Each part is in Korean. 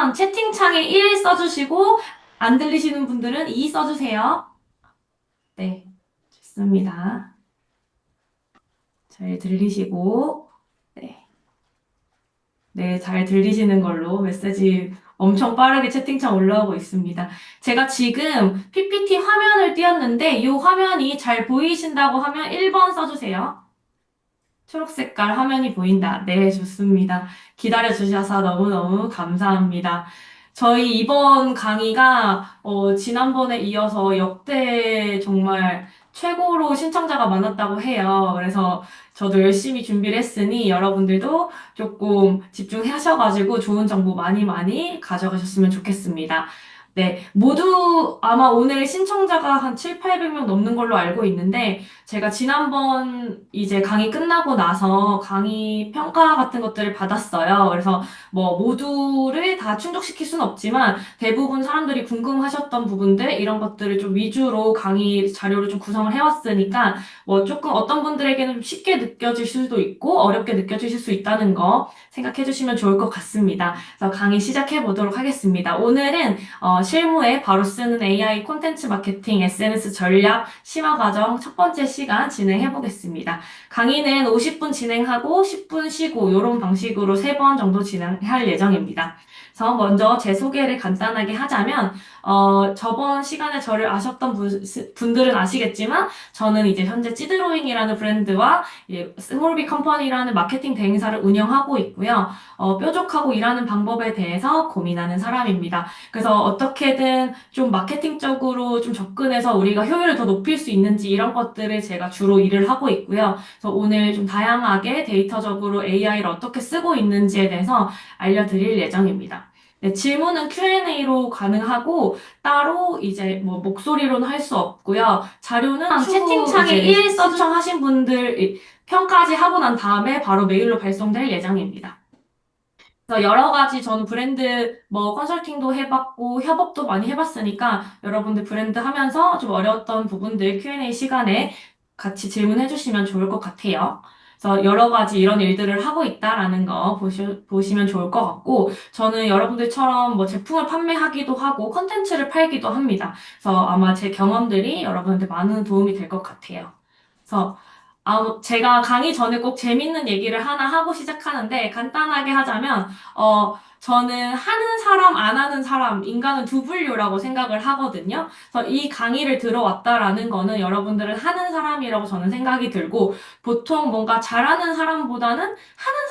들리시면 채팅창에 1 써주시고, 안 들리시는 분들은 2 써주세요. 네, 좋습니다. 잘 들리시고, 네. 네, 잘 들리시는 걸로 메시지 엄청 빠르게 채팅창 올라오고 있습니다. 제가 지금 PPT 화면을 띄웠는데, 이 화면이 잘 보이신다고 하면 1번 써주세요. 초록 색깔 화면이 보인다. 네, 좋습니다. 기다려주셔서 너무너무 감사합니다. 저희 이번 강의가 지난번에 이어서 역대 정말 최고로 신청자가 많았다고 해요. 그래서 저도 열심히 준비를 했으니 여러분들도 조금 집중하셔가지고 좋은 정보 많이 많이 가져가셨으면 좋겠습니다. 네, 모두 아마 오늘 신청자가 한 7, 800명 넘는 걸로 알고 있는데 제가 지난번 이제 강의 끝나고 나서 강의 평가 같은 것들을 받았어요. 그래서 뭐 모두를 다 충족시킬 수는 없지만 대부분 사람들이 궁금하셨던 부분들 이런 것들을 좀 위주로 강의 자료를 좀 구성을 해왔으니까 뭐 조금 어떤 분들에게는 좀 쉽게 느껴질 수도 있고 어렵게 느껴지실 수 있다는 거 생각해 주시면 좋을 것 같습니다. 그래서 강의 시작해 보도록 하겠습니다. 오늘은 실무에 바로 쓰는 AI 콘텐츠 마케팅 SNS 전략 심화 과정 첫 번째 시간 진행해 보겠습니다. 강의는 50분 진행하고 10분 쉬고 이런 방식으로 3번 정도 진행할 예정입니다. 그래서 먼저 제 소개를 간단하게 하자면 저번 시간에 저를 아셨던 분들은 아시겠지만 저는 이제 현재 찌드로잉이라는 브랜드와 스몰비 컴퍼니라는 마케팅 대행사를 운영하고 있고요. 뾰족하고 일하는 방법에 대해서 고민하는 사람입니다. 그래서 어떻게든 좀 마케팅적으로 좀 접근해서 우리가 효율을 더 높일 수 있는지 이런 것들을 제가 주로 일을 하고 있고요. 그래서 오늘 좀 다양하게 데이터적으로 AI를 어떻게 쓰고 있는지에 대해서 알려드릴 예정입니다. 네, 질문은 Q&A로 가능하고 따로 이제 뭐 목소리로는 할 수 없고요. 자료는 추후 채팅창에 이제 1 신청하신 분들 평가까지 하고 난 다음에 바로 메일로 발송될 예정입니다. 그래서 여러 가지 저는 브랜드 뭐 컨설팅도 해봤고 협업도 많이 해봤으니까 여러분들 브랜드 하면서 좀 어려웠던 부분들 Q&A 시간에 같이 질문해 주시면 좋을 것 같아요. 그래서 여러 가지 이런 일들을 하고 있다라는 거 보시면 좋을 것 같고 저는 여러분들처럼 뭐 제품을 판매하기도 하고 컨텐츠를 팔기도 합니다. 그래서 아마 제 경험들이 여러분한테 많은 도움이 될 것 같아요. 그래서 제가 강의 전에 꼭 재밌는 얘기를 하나 하고 시작하는데 간단하게 하자면 저는 하는 사람, 안 하는 사람, 인간은 두 분류라고 생각을 하거든요. 그래서 이 강의를 들어왔다라는 거는 여러분들은 하는 사람이라고 저는 생각이 들고, 보통 뭔가 잘하는 사람보다는 하는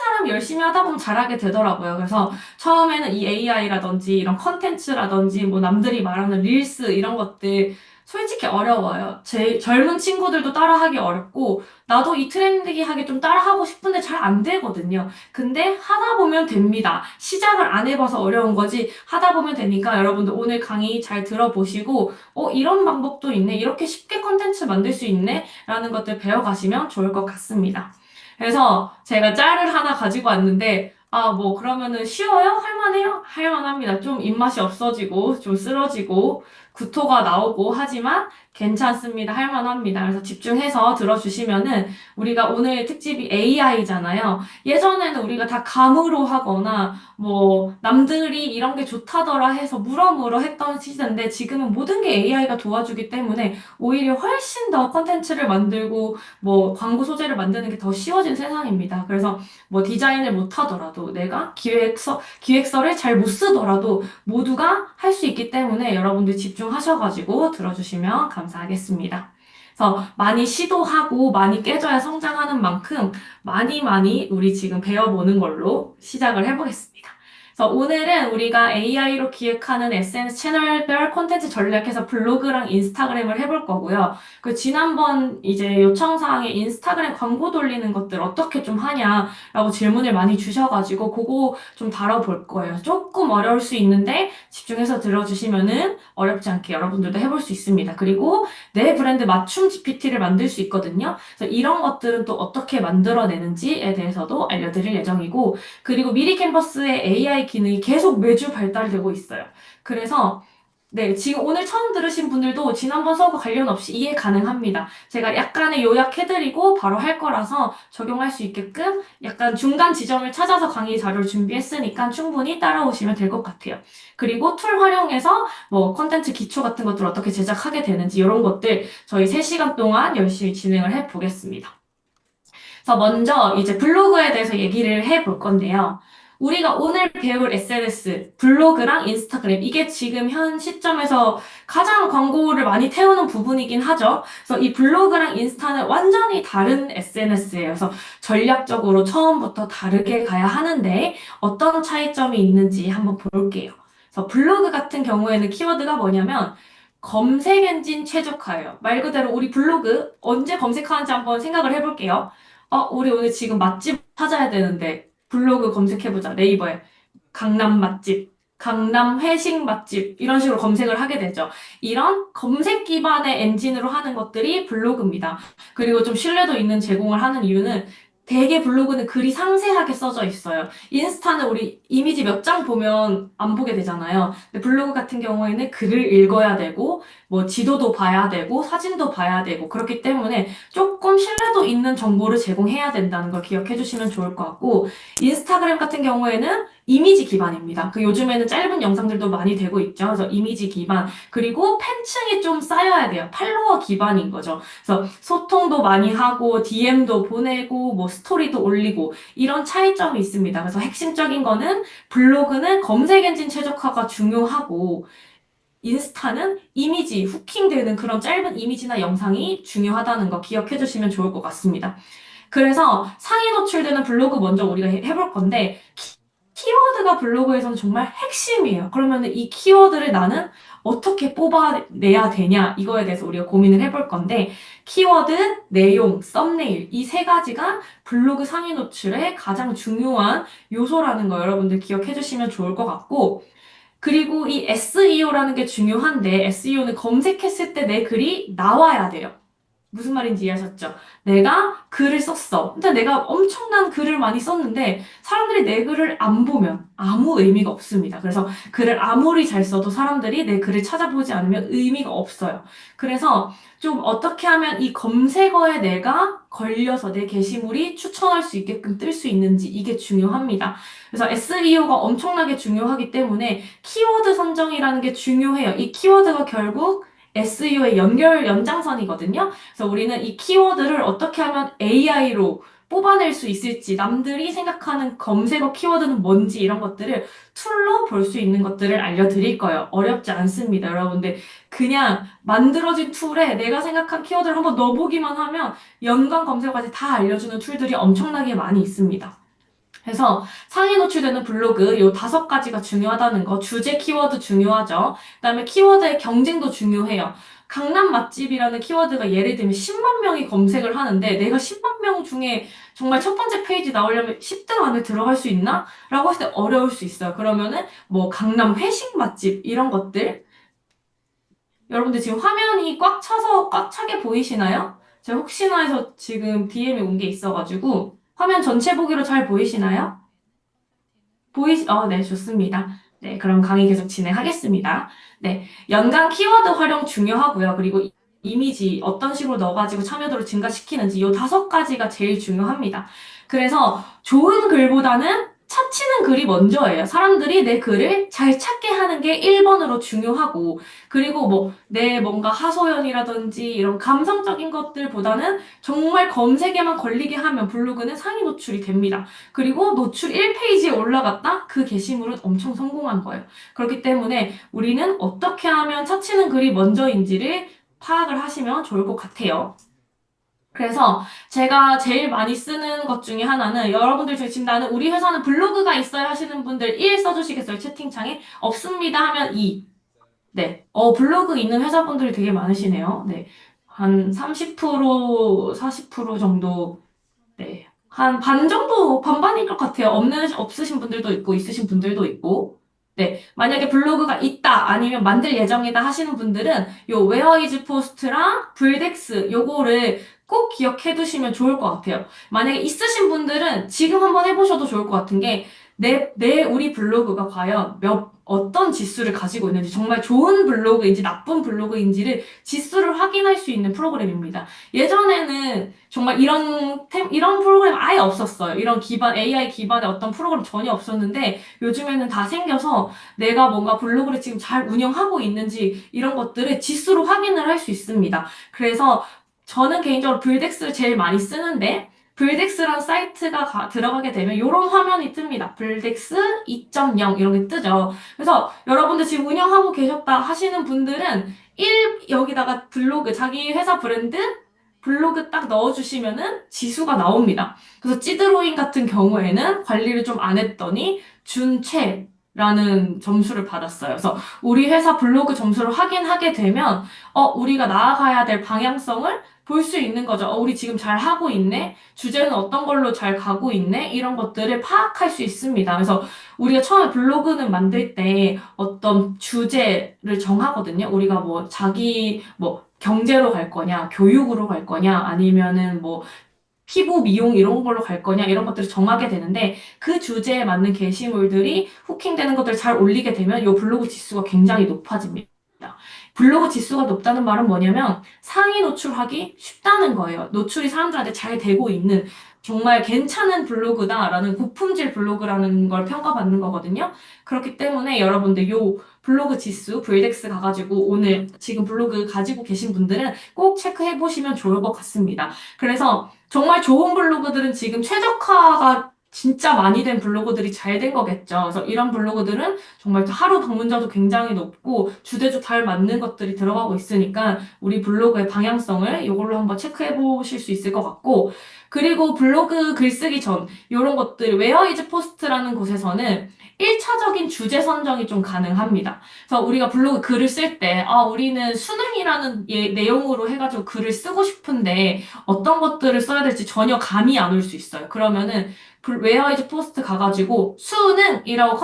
사람 열심히 하다 보면 잘하게 되더라고요. 그래서 처음에는 이 AI라든지 이런 컨텐츠라든지 뭐 남들이 말하는 릴스 이런 것들 솔직히 어려워요. 제 젊은 친구들도 따라하기 어렵고, 나도 이 트렌디하게 좀 따라하고 싶은데 잘 안 되거든요. 근데 하다 보면 됩니다. 시작을 안 해봐서 어려운 거지 하다 보면 되니까 여러분들 오늘 강의 잘 들어보시고 이런 방법도 있네. 이렇게 쉽게 컨텐츠 만들 수 있네. 라는 것들 배워가시면 좋을 것 같습니다. 그래서 제가 짤을 하나 가지고 왔는데 뭐 그러면은 쉬워요? 할만해요? 할만합니다. 좀 입맛이 없어지고 좀 쓰러지고 구토가 나오고 하지만 괜찮습니다. 할만합니다. 그래서 집중해서 들어주시면은 우리가 오늘 특집이 AI잖아요. 예전에는 우리가 다 감으로 하거나 뭐 남들이 이런 게 좋다더라 해서 물어물어 했던 시대인데 지금은 모든 게 AI가 도와주기 때문에 오히려 훨씬 더 컨텐츠를 만들고 뭐 광고 소재를 만드는 게 더 쉬워진 세상입니다. 그래서 뭐 디자인을 못 하더라도 내가 기획서를 잘 못 쓰더라도 모두가 할 수 있기 때문에 여러분들 집중하셔가지고 들어주시면 감사하겠습니다. 그래서 많이 시도하고 많이 깨져야 성장하는 만큼 많이 많이 우리 지금 배워보는 걸로 시작을 해보겠습니다. 그래서 오늘은 우리가 AI로 기획하는 SNS 채널별 콘텐츠 전략해서 블로그랑 인스타그램을 해볼 거고요. 그 지난번 이제 요청사항에 인스타그램 광고 돌리는 것들 어떻게 좀 하냐라고 질문을 많이 주셔가지고 그거 좀 다뤄볼 거예요. 조금 어려울 수 있는데 집중해서 들어주시면은 어렵지 않게 여러분들도 해볼 수 있습니다. 그리고 내 브랜드 맞춤 GPT를 만들 수 있거든요. 그래서 이런 것들은 또 어떻게 만들어내는지에 대해서도 알려드릴 예정이고 그리고 미리 캔버스의 AI 기능이 계속 매주 발달되고 있어요. 그래서 네, 지금 오늘 처음 들으신 분들도 지난번 수업과 관련 없이 이해 가능합니다. 제가 약간의 요약해드리고 바로 할 거라서 적용할 수 있게끔 약간 중간 지점을 찾아서 강의 자료를 준비했으니까 충분히 따라오시면 될 것 같아요. 그리고 툴 활용해서 뭐 컨텐츠 기초 같은 것들 어떻게 제작하게 되는지 이런 것들 저희 3시간 동안 열심히 진행을 해 보겠습니다. 그래서 먼저 이제 블로그에 대해서 얘기를 해 볼 건데요. 우리가 오늘 배울 SNS, 블로그랑 인스타그램, 이게 지금 현 시점에서 가장 광고를 많이 태우는 부분이긴 하죠. 그래서 이 블로그랑 인스타는 완전히 다른 SNS예요. 그래서 전략적으로 처음부터 다르게 가야 하는데 어떤 차이점이 있는지 한번 볼게요. 그래서 블로그 같은 경우에는 키워드가 뭐냐면 검색 엔진 최적화예요. 말 그대로 우리 블로그 언제 검색하는지 한번 생각을 해볼게요. 우리 오늘 지금 맛집 찾아야 되는데 블로그 검색해보자. 네이버에. 강남 맛집, 강남 회식 맛집 이런 식으로 검색을 하게 되죠. 이런 검색 기반의 엔진으로 하는 것들이 블로그입니다. 그리고 좀 신뢰도 있는 제공을 하는 이유는 대개 블로그는 글이 상세하게 써져 있어요. 인스타는 우리 이미지 몇 장 보면 안 보게 되잖아요. 근데 블로그 같은 경우에는 글을 읽어야 되고 뭐 지도도 봐야 되고 사진도 봐야 되고 그렇기 때문에 조금 신뢰도 있는 정보를 제공해야 된다는 걸 기억해 주시면 좋을 것 같고 인스타그램 같은 경우에는 이미지 기반입니다. 그 요즘에는 짧은 영상들도 많이 되고 있죠. 그래서 이미지 기반 그리고 팬층이 좀 쌓여야 돼요. 팔로워 기반인 거죠. 그래서 소통도 많이 하고 DM도 보내고 뭐 스토리도 올리고 이런 차이점이 있습니다. 그래서 핵심적인 거는 블로그는 검색 엔진 최적화가 중요하고 인스타는 이미지, 후킹되는 그런 짧은 이미지나 영상이 중요하다는 거 기억해 주시면 좋을 것 같습니다. 그래서 상위 노출되는 블로그 먼저 우리가 해볼 건데, 키워드가 블로그에서는 정말 핵심이에요. 그러면 이 키워드를 나는 어떻게 뽑아내야 되냐, 이거에 대해서 우리가 고민을 해볼 건데, 키워드, 내용, 썸네일, 이 3가지가 블로그 상위 노출의 가장 중요한 요소라는 거 여러분들 기억해 주시면 좋을 것 같고, 그리고 이 SEO라는 게 중요한데 SEO는 검색했을 때 내 글이 나와야 돼요. 무슨 말인지 이해하셨죠? 내가 글을 썼어. 근데 내가 엄청난 글을 많이 썼는데 사람들이 내 글을 안 보면 아무 의미가 없습니다. 그래서 글을 아무리 잘 써도 사람들이 내 글을 찾아보지 않으면 의미가 없어요. 그래서 좀 어떻게 하면 이 검색어에 내가 걸려서 내 게시물이 추천할 수 있게끔 뜰 수 있는지 이게 중요합니다. 그래서 SEO가 엄청나게 중요하기 때문에 키워드 선정이라는 게 중요해요. 이 키워드가 결국 SEO의 연장선이거든요. 그래서 우리는 이 키워드를 어떻게 하면 AI로 뽑아낼 수 있을지, 남들이 생각하는 검색어 키워드는 뭔지 이런 것들을 툴로 볼 수 있는 것들을 알려드릴 거예요. 어렵지 않습니다, 여러분들. 그냥 만들어진 툴에 내가 생각한 키워드를 한번 넣어보기만 하면 연관 검색어까지 다 알려주는 툴들이 엄청나게 많이 있습니다. 그래서 상위 노출되는 블로그 요 5가지가 중요하다는 거, 주제 키워드 중요하죠. 그다음에 키워드의 경쟁도 중요해요. 강남 맛집이라는 키워드가 예를 들면 10만 명이 검색을 하는데 내가 10만 명 중에 정말 첫 번째 페이지 나오려면 10등 안에 들어갈 수 있나? 라고 했을 때 어려울 수 있어요. 그러면은 뭐 강남 회식 맛집 이런 것들 여러분들 지금 화면이 꽉 차게 보이시나요? 제가 혹시나 해서 지금 DM이 온 게 있어가지고 화면 전체 보기로 잘 보이시나요? 네, 좋습니다. 네, 그럼 강의 계속 진행하겠습니다. 네, 연간 키워드 활용 중요하고요. 그리고 이미지 어떤 식으로 넣어가지고 참여도를 증가시키는지 이 5가지가 제일 중요합니다. 그래서 좋은 글보다는 찾치는 글이 먼저예요. 사람들이 내 글을 잘 찾게 하는 게 1번으로 중요하고, 그리고 뭐, 내 뭔가 하소연이라든지 이런 감성적인 것들보다는 정말 검색에만 걸리게 하면 블로그는 상위 노출이 됩니다. 그리고 노출 1페이지에 올라갔다? 그 게시물은 엄청 성공한 거예요. 그렇기 때문에 우리는 어떻게 하면 차치는 글이 먼저인지를 파악을 하시면 좋을 것 같아요. 그래서 제가 제일 많이 쓰는 것 중에 하나는 여러분들 중에 지금 나는 우리 회사는 블로그가 있어야 하시는 분들 1 써주시겠어요? 채팅창에 없습니다 하면 2. 네. 블로그 있는 회사분들이 되게 많으시네요. 네. 한 30%, 40% 정도 네. 한 반 정도, 반반일 것 같아요. 없으신 분들도 있고, 있으신 분들도 있고. 네. 만약에 블로그가 있다, 아니면 만들 예정이다 하시는 분들은 요 웨어이즈 포스트랑 블덱스 요거를 꼭 기억해 두시면 좋을 것 같아요. 만약에 있으신 분들은 지금 한번 해보셔도 좋을 것 같은 게, 우리 블로그가 과연 어떤 지수를 가지고 있는지, 정말 좋은 블로그인지 나쁜 블로그인지를 지수를 확인할 수 있는 프로그램입니다. 예전에는 정말 이런 프로그램 아예 없었어요. 이런 AI 기반의 어떤 프로그램 전혀 없었는데 요즘에는 다 생겨서 내가 뭔가 블로그를 지금 잘 운영하고 있는지 이런 것들을 지수로 확인을 할 수 있습니다. 그래서 저는 개인적으로 블덱스를 제일 많이 쓰는데 블덱스란 사이트가 들어가게 되면 이런 화면이 뜹니다. 블덱스 2.0 이런 게 뜨죠. 그래서 여러분들 지금 운영하고 계셨다 하시는 분들은 여기다가 블로그, 자기 회사 브랜드 블로그 딱 넣어주시면은 지수가 나옵니다. 그래서 찌드로인 같은 경우에는 관리를 좀 안 했더니 준최라는 점수를 받았어요. 그래서 우리 회사 블로그 점수를 확인하게 되면 우리가 나아가야 될 방향성을 볼 수 있는 거죠. 우리 지금 잘 하고 있네? 주제는 어떤 걸로 잘 가고 있네? 이런 것들을 파악할 수 있습니다. 그래서 우리가 처음에 블로그는 만들 때 어떤 주제를 정하거든요. 우리가 뭐 경제로 갈 거냐, 교육으로 갈 거냐, 아니면은 뭐 피부 미용 이런 걸로 갈 거냐 이런 것들을 정하게 되는데 그 주제에 맞는 게시물들이 후킹되는 것들을 잘 올리게 되면 이 블로그 지수가 굉장히 높아집니다. 블로그 지수가 높다는 말은 뭐냐면 상위 노출하기 쉽다는 거예요. 노출이 사람들한테 잘 되고 있는 정말 괜찮은 블로그다라는 고품질 블로그라는 걸 평가받는 거거든요. 그렇기 때문에 여러분들 요 블로그 지수, 브이덱스 가가지고 오늘 지금 블로그 가지고 계신 분들은 꼭 체크해 보시면 좋을 것 같습니다. 그래서 정말 좋은 블로그들은 지금 최적화가 진짜 많이 된 블로그들이 잘 된 거겠죠. 그래서 이런 블로그들은 정말 하루 방문자도 굉장히 높고 주제주 잘 맞는 것들이 들어가고 있으니까 우리 블로그의 방향성을 이걸로 한번 체크해 보실 수 있을 것 같고 그리고 블로그 글쓰기 전 이런 것들 웨어 이즈 포스트라는 곳에서는 1차적인 주제 선정이 좀 가능합니다. 그래서 우리가 블로그 글을 쓸 때, 우리는 수능이라는 내용으로 해가지고 글을 쓰고 싶은데 어떤 것들을 써야 될지 전혀 감이 안 올 수 있어요. 그러면은 웨어 이즈 포스트 가가지고 수능이라고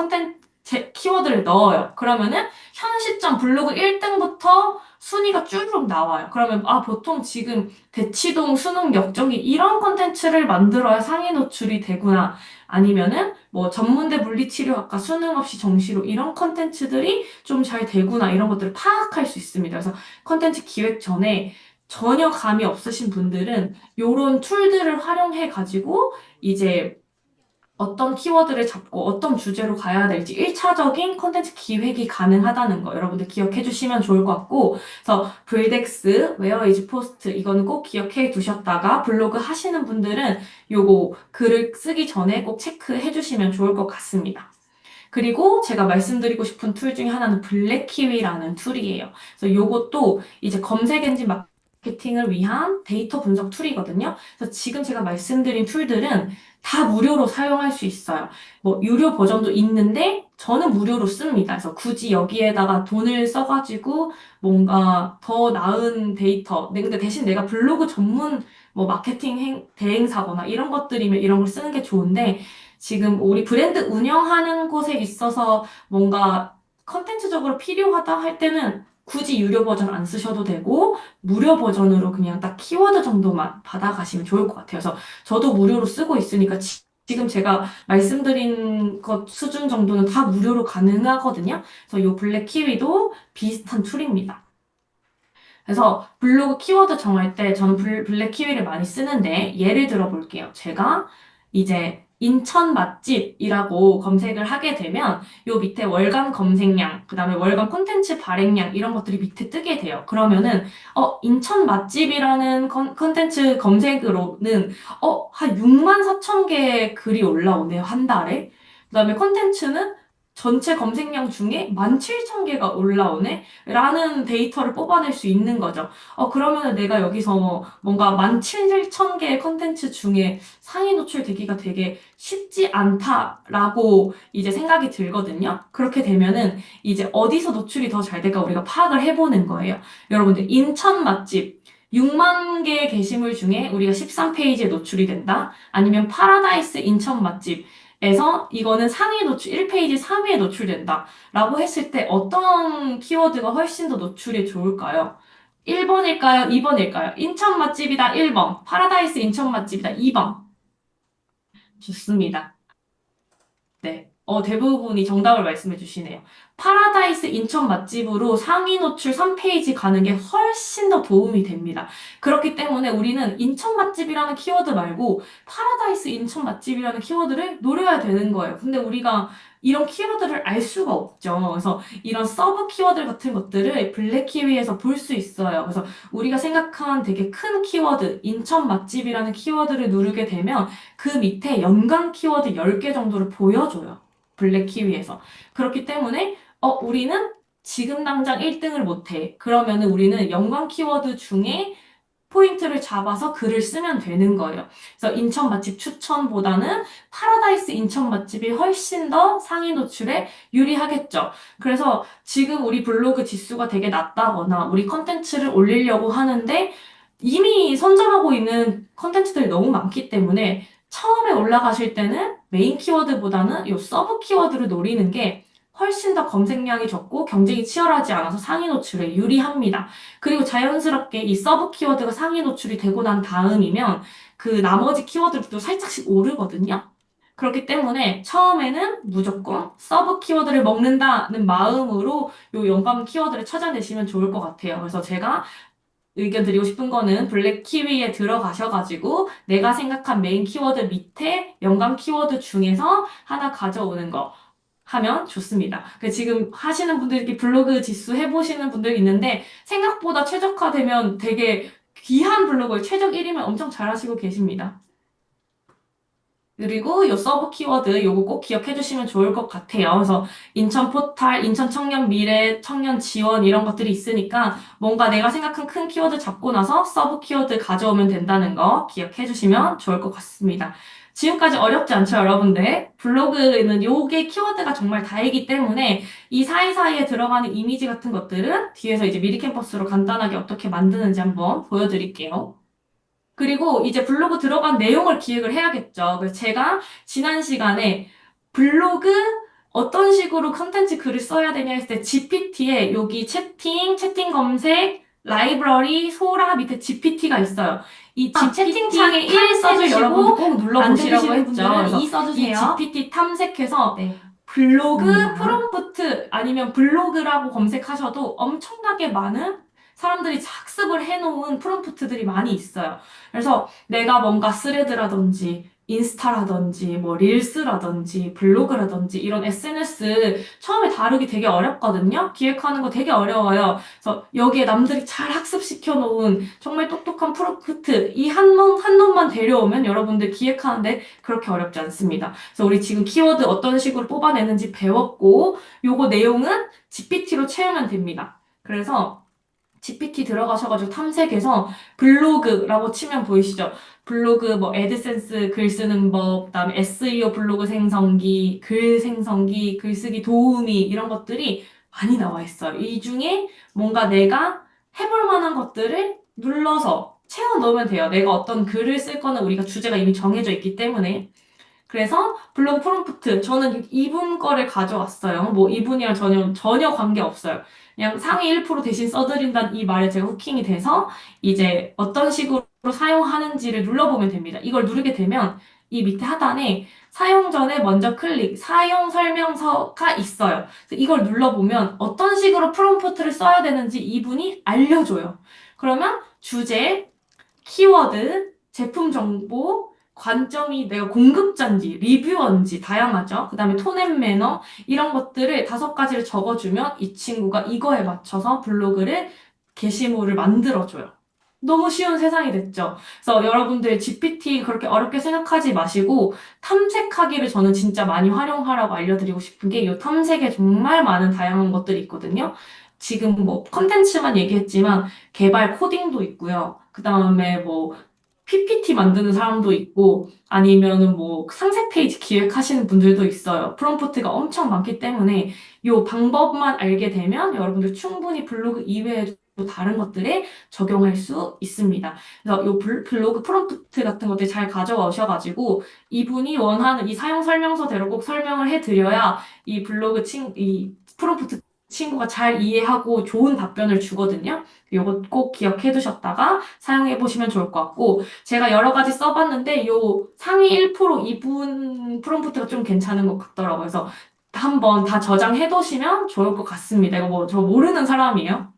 키워드를 넣어요. 그러면은 현 시점 블로그 1등부터 순위가 쭈르륵 나와요. 그러면 보통 지금 대치동 수능 역정기 이런 컨텐츠를 만들어야 상위 노출이 되구나. 아니면은 뭐 전문대 물리치료학과 수능 없이 정시로 이런 컨텐츠들이 좀 잘 되구나. 이런 것들을 파악할 수 있습니다. 그래서 컨텐츠 기획 전에 전혀 감이 없으신 분들은 이런 툴들을 활용해 가지고 이제 어떤 키워드를 잡고 어떤 주제로 가야 될지 1차적인 콘텐츠 기획이 가능하다는 거 여러분들 기억해 주시면 좋을 것 같고 그래서 블덱스, 웨어 이즈 포스트 이거는 꼭 기억해 두셨다가 블로그 하시는 분들은 요거 글을 쓰기 전에 꼭 체크해 주시면 좋을 것 같습니다. 그리고 제가 말씀드리고 싶은 툴 중에 하나는 블랙키위라는 툴이에요. 그래서 요것도 이제 검색 엔진 마케팅을 위한 데이터 분석 툴이거든요. 그래서 지금 제가 말씀드린 툴들은 다 무료로 사용할 수 있어요. 뭐 유료 버전도 있는데 저는 무료로 씁니다. 그래서 굳이 여기에다가 돈을 써가지고 뭔가 더 나은 데이터, 근데 대신 내가 블로그 전문 뭐 마케팅 대행사거나 이런 것들이면 이런 걸 쓰는 게 좋은데 지금 우리 브랜드 운영하는 곳에 있어서 뭔가 컨텐츠적으로 필요하다 할 때는 굳이 유료 버전 안 쓰셔도 되고 무료 버전으로 그냥 딱 키워드 정도만 받아가시면 좋을 것 같아요. 그래서 저도 무료로 쓰고 있으니까 지금 제가 말씀드린 것 수준 정도는 다 무료로 가능하거든요. 그래서 이 블랙 키위도 비슷한 툴입니다. 그래서 블로그 키워드 정할 때 저는 블랙 키위를 많이 쓰는데 예를 들어 볼게요. 제가 이제 인천 맛집이라고 검색을 하게 되면 요 밑에 월간 검색량, 그 다음에 월간 콘텐츠 발행량 이런 것들이 밑에 뜨게 돼요. 그러면은 인천 맛집이라는 콘텐츠 검색으로는 한 6만 4천 개의 글이 올라오네요. 한 달에. 그 다음에 콘텐츠는 전체 검색량 중에 17,000개가 올라오네? 라는 데이터를 뽑아낼 수 있는 거죠. 그러면은 내가 여기서 뭔가 17,000개의 컨텐츠 중에 상위 노출되기가 되게 쉽지 않다라고 이제 생각이 들거든요. 그렇게 되면은 이제 어디서 노출이 더 잘 될까 우리가 파악을 해보는 거예요. 여러분들, 인천 맛집. 6만 개의 게시물 중에 우리가 13페이지에 노출이 된다? 아니면 파라다이스 인천 맛집. 에서 이거는 상위 노출 1페이지 3위에 노출된다. 라고 했을 때 어떤 키워드가 훨씬 더 노출이 좋을까요? 1번일까요? 2번일까요? 인천 맛집이다 1번. 파라다이스 인천 맛집이다 2번. 좋습니다. 네. 대부분이 정답을 말씀해 주시네요. 파라다이스 인천 맛집으로 상위 노출 3페이지 가는 게 훨씬 더 도움이 됩니다. 그렇기 때문에 우리는 인천 맛집이라는 키워드 말고 파라다이스 인천 맛집이라는 키워드를 노려야 되는 거예요. 근데 우리가 이런 키워드를 알 수가 없죠. 그래서 이런 서브 키워드 같은 것들을 블랙키위에서 볼 수 있어요. 그래서 우리가 생각한 되게 큰 키워드, 인천 맛집이라는 키워드를 누르게 되면 그 밑에 연관 키워드 10개 정도를 보여줘요. 블랙키위에서. 그렇기 때문에, 우리는 지금 당장 1등을 못해. 그러면은 우리는 연관 키워드 중에 포인트를 잡아서 글을 쓰면 되는 거예요. 그래서 인천 맛집 추천보다는 파라다이스 인천 맛집이 훨씬 더 상위 노출에 유리하겠죠. 그래서 지금 우리 블로그 지수가 되게 낮다거나 우리 컨텐츠를 올리려고 하는데 이미 선점하고 있는 컨텐츠들이 너무 많기 때문에 처음에 올라가실 때는 메인 키워드보다는 이 서브 키워드를 노리는 게 훨씬 더 검색량이 적고 경쟁이 치열하지 않아서 상위 노출에 유리합니다. 그리고 자연스럽게 이 서브 키워드가 상위 노출이 되고 난 다음이면 그 나머지 키워드들도 살짝씩 오르거든요. 그렇기 때문에 처음에는 무조건 서브 키워드를 먹는다는 마음으로 요 연관 키워드를 찾아내시면 좋을 것 같아요. 그래서 제가 의견 드리고 싶은 거는 블랙 키위에 들어가셔가지고 내가 생각한 메인 키워드 밑에 연관 키워드 중에서 하나 가져오는 거 하면 좋습니다. 지금 하시는 분들이 블로그 지수 해보시는 분들이 있는데 생각보다 최적화되면 되게 귀한 블로그에 최적 1위면 엄청 잘하시고 계십니다. 그리고 요 서브 키워드 요거 꼭 기억해 주시면 좋을 것 같아요. 그래서 인천 포탈, 인천 청년 미래, 청년 지원 이런 것들이 있으니까 뭔가 내가 생각한 큰 키워드 잡고 나서 서브 키워드 가져오면 된다는 거 기억해 주시면 좋을 것 같습니다. 지금까지 어렵지 않죠, 여러분들? 블로그는 요게 키워드가 정말 다이기 때문에 이 사이사이에 들어가는 이미지 같은 것들은 뒤에서 이제 미리 캠퍼스로 간단하게 어떻게 만드는지 한번 보여드릴게요. 그리고 이제 블로그 들어간 내용을 기획을 해야겠죠. 그래서 제가 지난 시간에 블로그 어떤 식으로 컨텐츠 글을 써야 되냐 했을 때 GPT에 여기 채팅 검색, 라이브러리, 소라 밑에 GPT가 있어요. 이 채팅창에 1 써줄 여러분들 꼭 눌러보시라고 했죠. 그래서 2 써주세요. 이 GPT 탐색해서 네. 블로그 좋습니다. 프롬프트 아니면 블로그라고 검색하셔도 엄청나게 많은 사람들이 학습을 해놓은 프롬프트들이 많이 있어요. 그래서 내가 뭔가 스레드라든지 인스타라든지 뭐 릴스라든지 블로그라든지 이런 SNS 처음에 다루기 되게 어렵거든요. 기획하는 거 되게 어려워요. 그래서 여기에 남들이 잘 학습시켜 놓은 정말 똑똑한 프롬프트 이 한 놈만 데려오면 여러분들 기획하는데 그렇게 어렵지 않습니다. 그래서 우리 지금 키워드 어떤 식으로 뽑아내는지 배웠고 요거 내용은 GPT로 채우면 됩니다. 그래서 GPT 들어가셔가지고 탐색해서 블로그라고 치면 보이시죠? 블로그 뭐 애드센스 글 쓰는 법, 그다음에 SEO 블로그 생성기, 글 생성기, 글쓰기 도우미 이런 것들이 많이 나와 있어요. 이 중에 뭔가 내가 해볼 만한 것들을 눌러서 채워 넣으면 돼요. 내가 어떤 글을 쓸 거는 우리가 주제가 이미 정해져 있기 때문에. 그래서 블로그 프롬프트 저는 이분 거를 가져왔어요. 뭐 이분이랑 전혀 관계 없어요. 그냥 상위 1% 대신 써드린다는 이 말에 제가 후킹이 돼서 이제 어떤 식으로 사용하는지를 눌러보면 됩니다. 이걸 누르게 되면 이 밑에 하단에 사용 전에 먼저 클릭, 사용 설명서가 있어요. 그래서 이걸 눌러보면 어떤 식으로 프롬프트를 써야 되는지 이분이 알려줘요. 그러면 주제, 키워드, 제품 정보, 관점이 내가 공급자인지, 리뷰어인지 다양하죠. 그 다음에 톤 앤 매너 이런 것들을 5가지를 적어주면 이 친구가 이거에 맞춰서 블로그를 게시물을 만들어줘요. 너무 쉬운 세상이 됐죠. 그래서 여러분들 GPT 그렇게 어렵게 생각하지 마시고 탐색하기를 저는 진짜 많이 활용하라고 알려드리고 싶은 게 이 탐색에 정말 많은 다양한 것들이 있거든요. 지금 뭐 컨텐츠만 얘기했지만 개발 코딩도 있고요. 그 다음에 뭐 PPT 만드는 사람도 있고 아니면은 뭐 상세 페이지 기획하시는 분들도 있어요. 프롬프트가 엄청 많기 때문에 이 방법만 알게 되면 여러분들 충분히 블로그 이외에도 다른 것들에 적용할 수 있습니다. 그래서 이 블로그 프롬프트 같은 것들 잘 가져오셔가지고 이분이 원하는 이 사용 설명서대로 꼭 설명을 해드려야 이 프롬프트 친구가 잘 이해하고 좋은 답변을 주거든요. 요거 꼭 기억해 두셨다가 사용해 보시면 좋을 것 같고, 제가 여러 가지 써봤는데, 요 상위 1% 이분 프롬프트가 좀 괜찮은 것 같더라고요. 그래서 한번 다 저장해 두시면 좋을 것 같습니다. 이거 뭐 저 모르는 사람이에요.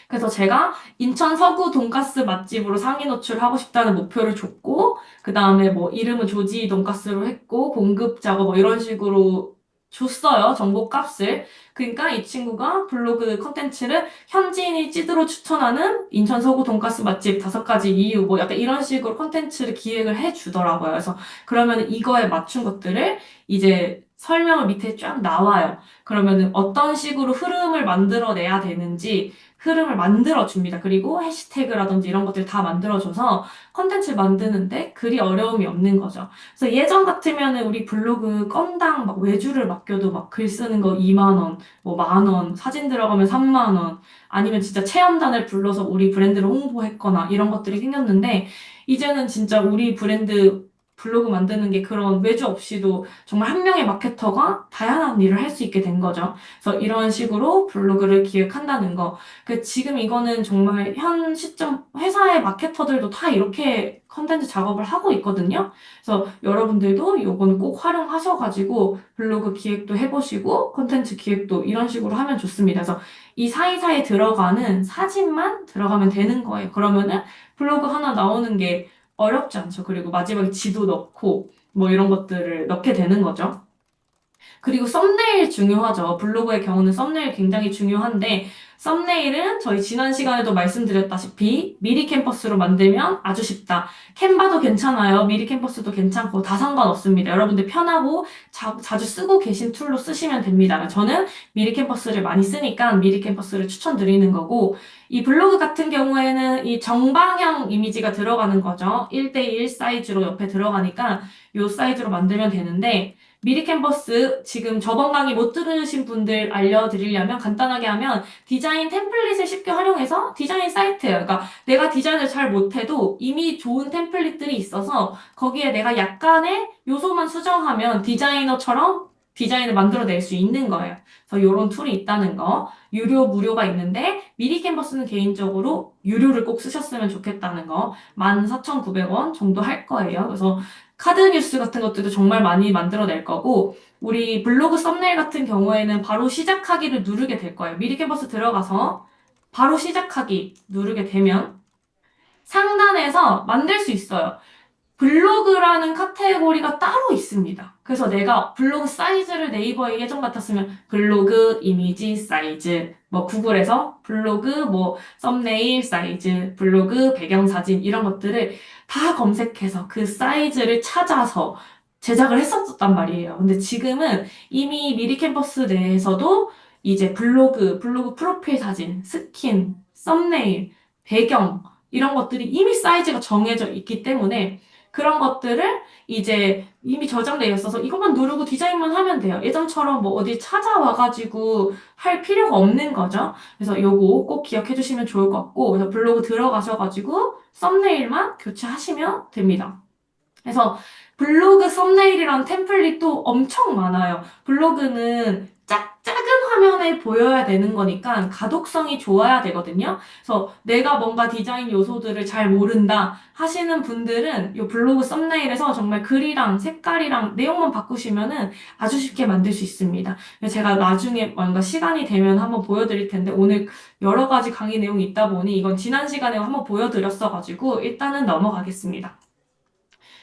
그래서 제가 인천 서구 돈가스 맛집으로 상위 노출하고 싶다는 목표를 줬고, 그 다음에 뭐 이름은 조지 돈가스로 했고, 공급 작업 뭐 이런 식으로 줬어요. 정보 값을. 그러니까 이 친구가 블로그 컨텐츠를 현지인이 찌드로 추천하는 인천 서구 돈가스 맛집 5가지 이유 뭐 약간 이런 식으로 컨텐츠를 기획을 해 주더라고요. 그래서 그러면 이거에 맞춘 것들을 이제 설명을 밑에 쫙 나와요. 그러면은 어떤 식으로 흐름을 만들어내야 되는지 흐름을 만들어줍니다. 그리고 해시태그라든지 이런 것들 다 만들어줘서 컨텐츠 만드는데 그리 어려움이 없는 거죠. 그래서 예전 같으면은 우리 블로그 건당 막 외주를 맡겨도 막 글 쓰는 거 2만 원, 뭐 만 원, 사진 들어가면 3만 원, 아니면 진짜 체험단을 불러서 우리 브랜드를 홍보했거나 이런 것들이 생겼는데 이제는 진짜 우리 브랜드 블로그 만드는 게 그런 외주 없이도 정말 한 명의 마케터가 다양한 일을 할 수 있게 된 거죠. 그래서 이런 식으로 블로그를 기획한다는 거. 지금 이거는 정말 현 시점 회사의 마케터들도 다 이렇게 컨텐츠 작업을 하고 있거든요. 그래서 여러분들도 이거는 꼭 활용하셔가지고 블로그 기획도 해보시고 컨텐츠 기획도 이런 식으로 하면 좋습니다. 그래서 이 사이사이에 들어가는 사진만 들어가면 되는 거예요. 그러면은 블로그 하나 나오는 게 어렵지 않죠. 그리고 마지막에 지도 넣고 뭐 이런 것들을 넣게 되는 거죠. 그리고 썸네일 중요하죠. 블로그의 경우는 썸네일 굉장히 중요한데, 썸네일은 저희 지난 시간에도 말씀드렸다시피 미리 캠퍼스로 만들면 아주 쉽다. 캔바도 괜찮아요. 미리 캠퍼스도 괜찮고 다 상관없습니다. 여러분들 편하고 자주 쓰고 계신 툴로 쓰시면 됩니다. 저는 미리 캠퍼스를 많이 쓰니까 미리 캠퍼스를 추천드리는 거고, 이 블로그 같은 경우에는 이 정방향 이미지가 들어가는 거죠. 1대1 사이즈로 옆에 들어가니까 이 사이즈로 만들면 되는데, 미리 캔버스 지금 저번 강의 못 들으신 분들 알려드리려면 간단하게 하면 디자인 템플릿을 쉽게 활용해서 디자인 사이트예요. 그러니까 내가 디자인을 잘 못해도 이미 좋은 템플릿들이 있어서 거기에 내가 약간의 요소만 수정하면 디자이너처럼 디자인을 만들어낼 수 있는 거예요. 그래서 이런 툴이 있다는 거. 유료, 무료가 있는데 미리 캔버스는 개인적으로 유료를 꼭 쓰셨으면 좋겠다는 거. 14,900원 정도 할 거예요. 그래서 카드 뉴스 같은 것들도 정말 많이 만들어낼 거고, 우리 블로그 썸네일 같은 경우에는 바로 시작하기를 누르게 될 거예요. 미리 캔버스 들어가서 바로 시작하기 누르게 되면 상단에서 만들 수 있어요. 블로그라는 카테고리가 따로 있습니다. 그래서 내가 블로그 사이즈를 네이버에 예전 같았으면 블로그 이미지 사이즈, 뭐 구글에서 블로그 뭐 썸네일 사이즈, 블로그 배경사진 이런 것들을 다 검색해서 그 사이즈를 찾아서 제작을 했었단 말이에요. 근데 지금은 이미 미리 캠퍼스 내에서도 이제 블로그 프로필 사진, 스킨, 썸네일, 배경 이런 것들이 이미 사이즈가 정해져 있기 때문에 그런 것들을 이제 이미 저장되어 있어서 이것만 누르고 디자인만 하면 돼요. 예전처럼 뭐 어디 찾아와가지고 할 필요가 없는 거죠. 그래서 요거 꼭 기억해 주시면 좋을 것 같고, 그래서 블로그 들어가셔가지고 썸네일만 교체하시면 됩니다. 그래서 블로그 썸네일이란 템플릿도 엄청 많아요. 블로그는 작은 화면에 보여야 되는 거니까 가독성이 좋아야 되거든요. 그래서 내가 뭔가 디자인 요소들을 잘 모른다 하시는 분들은 이 블로그 썸네일에서 정말 글이랑 색깔이랑 내용만 바꾸시면은 아주 쉽게 만들 수 있습니다. 제가 나중에 뭔가 시간이 되면 한번 보여드릴 텐데 오늘 여러 가지 강의 내용이 있다 보니 이건 지난 시간에 한번 보여드렸어가지고 일단은 넘어가겠습니다.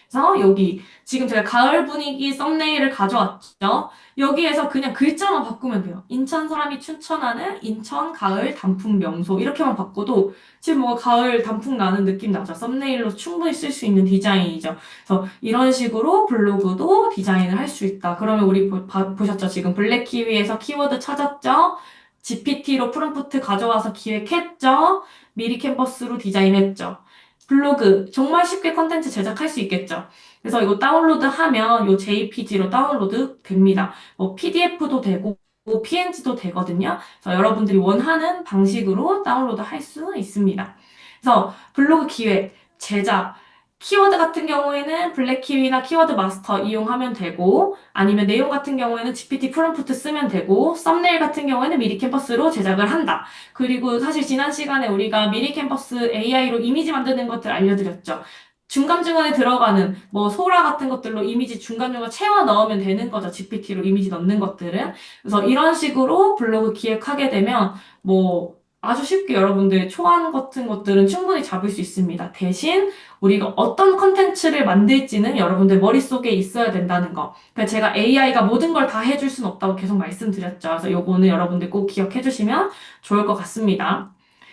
그래서 여기 지금 제가 가을 분위기 썸네일을 가져왔죠. 여기에서 그냥 글자만 바꾸면 돼요. 인천 사람이 추천하는 인천 가을 단풍 명소 이렇게만 바꿔도 지금 뭔가 가을 단풍 나는 느낌 나죠. 썸네일로 충분히 쓸 수 있는 디자인이죠. 그래서 이런 식으로 블로그도 디자인을 할 수 있다. 그러면 우리 보셨죠? 지금 블랙키위에서 키워드 찾았죠? GPT로 프롬프트 가져와서 기획했죠? 미리 캔버스로 디자인했죠? 블로그 정말 쉽게 컨텐츠 제작할 수 있겠죠. 그래서 이거 다운로드하면 이 JPG로 다운로드 됩니다. 뭐 PDF도 되고 PNG도 되거든요. 그래서 여러분들이 원하는 방식으로 다운로드 할 수 있습니다. 그래서 블로그 기획, 제작 키워드 같은 경우에는 블랙키위나 키워드 마스터 이용하면 되고, 아니면 내용 같은 경우에는 GPT 프롬프트 쓰면 되고, 썸네일 같은 경우에는 미리 캠퍼스로 제작을 한다. 그리고 사실 지난 시간에 우리가 미리 캠퍼스 AI로 이미지 만드는 것들 알려드렸죠. 중간중간에 들어가는 뭐 소라 같은 것들로 이미지 중간중간 채워 넣으면 되는 거죠. GPT로 이미지 넣는 것들은. 그래서 이런 식으로 블로그 기획하게 되면 뭐 아주 쉽게 여러분들 초안 같은 것들은 충분히 잡을 수 있습니다. 대신 우리가 어떤 컨텐츠를 만들지는 여러분들 머릿속에 있어야 된다는 거. 그러니까 제가 AI가 모든 걸 다 해줄 순 없다고 계속 말씀드렸죠. 그래서 요거는 여러분들 꼭 기억해 주시면 좋을 것 같습니다.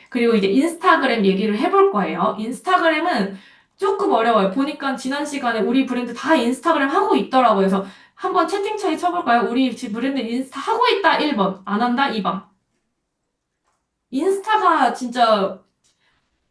그리고 이제 인스타그램 얘기를 해볼 거예요. 인스타그램은 조금 어려워요. 보니까 지난 시간에 우리 브랜드 다 인스타그램 하고 있더라고요. 그래서 한번 채팅창에 쳐볼까요? 우리 집 브랜드 인스타 하고 있다 1번, 안 한다 2번. 인스타가 진짜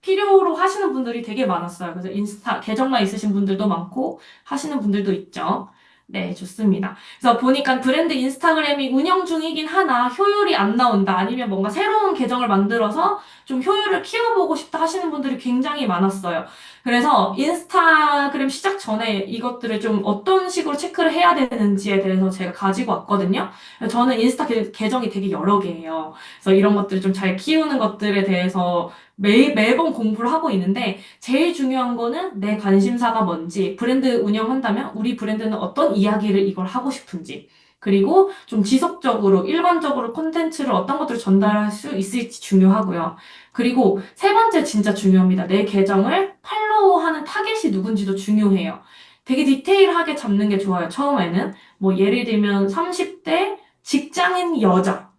필요로 하시는 분들이 되게 많았어요. 그래서 인스타 계정만 있으신 분들도 많고 하시는 분들도 있죠. 네, 좋습니다. 그래서 보니까 브랜드 인스타그램이 운영 중이긴 하나 효율이 안 나온다. 아니면 뭔가 새로운 계정을 만들어서 좀 효율을 키워보고 싶다 하시는 분들이 굉장히 많았어요. 그래서 인스타그램 시작 전에 이것들을 좀 어떤 식으로 체크를 해야 되는지에 대해서 제가 가지고 왔거든요. 저는 인스타 계정이 되게 여러 개예요. 그래서 이런 것들을 좀 잘 키우는 것들에 대해서 매번 공부를 하고 있는데, 제일 중요한 거는 내 관심사가 뭔지, 브랜드 운영한다면 우리 브랜드는 어떤 이야기를 이걸 하고 싶은지, 그리고 좀 지속적으로, 일관적으로 콘텐츠를 어떤 것들을 전달할 수 있을지 중요하고요. 그리고 세 번째 진짜 중요합니다. 내 계정을 팔로우하는 타겟이 누군지도 중요해요. 되게 디테일하게 잡는 게 좋아요. 처음에는. 뭐 예를 들면 30대 직장인 여자.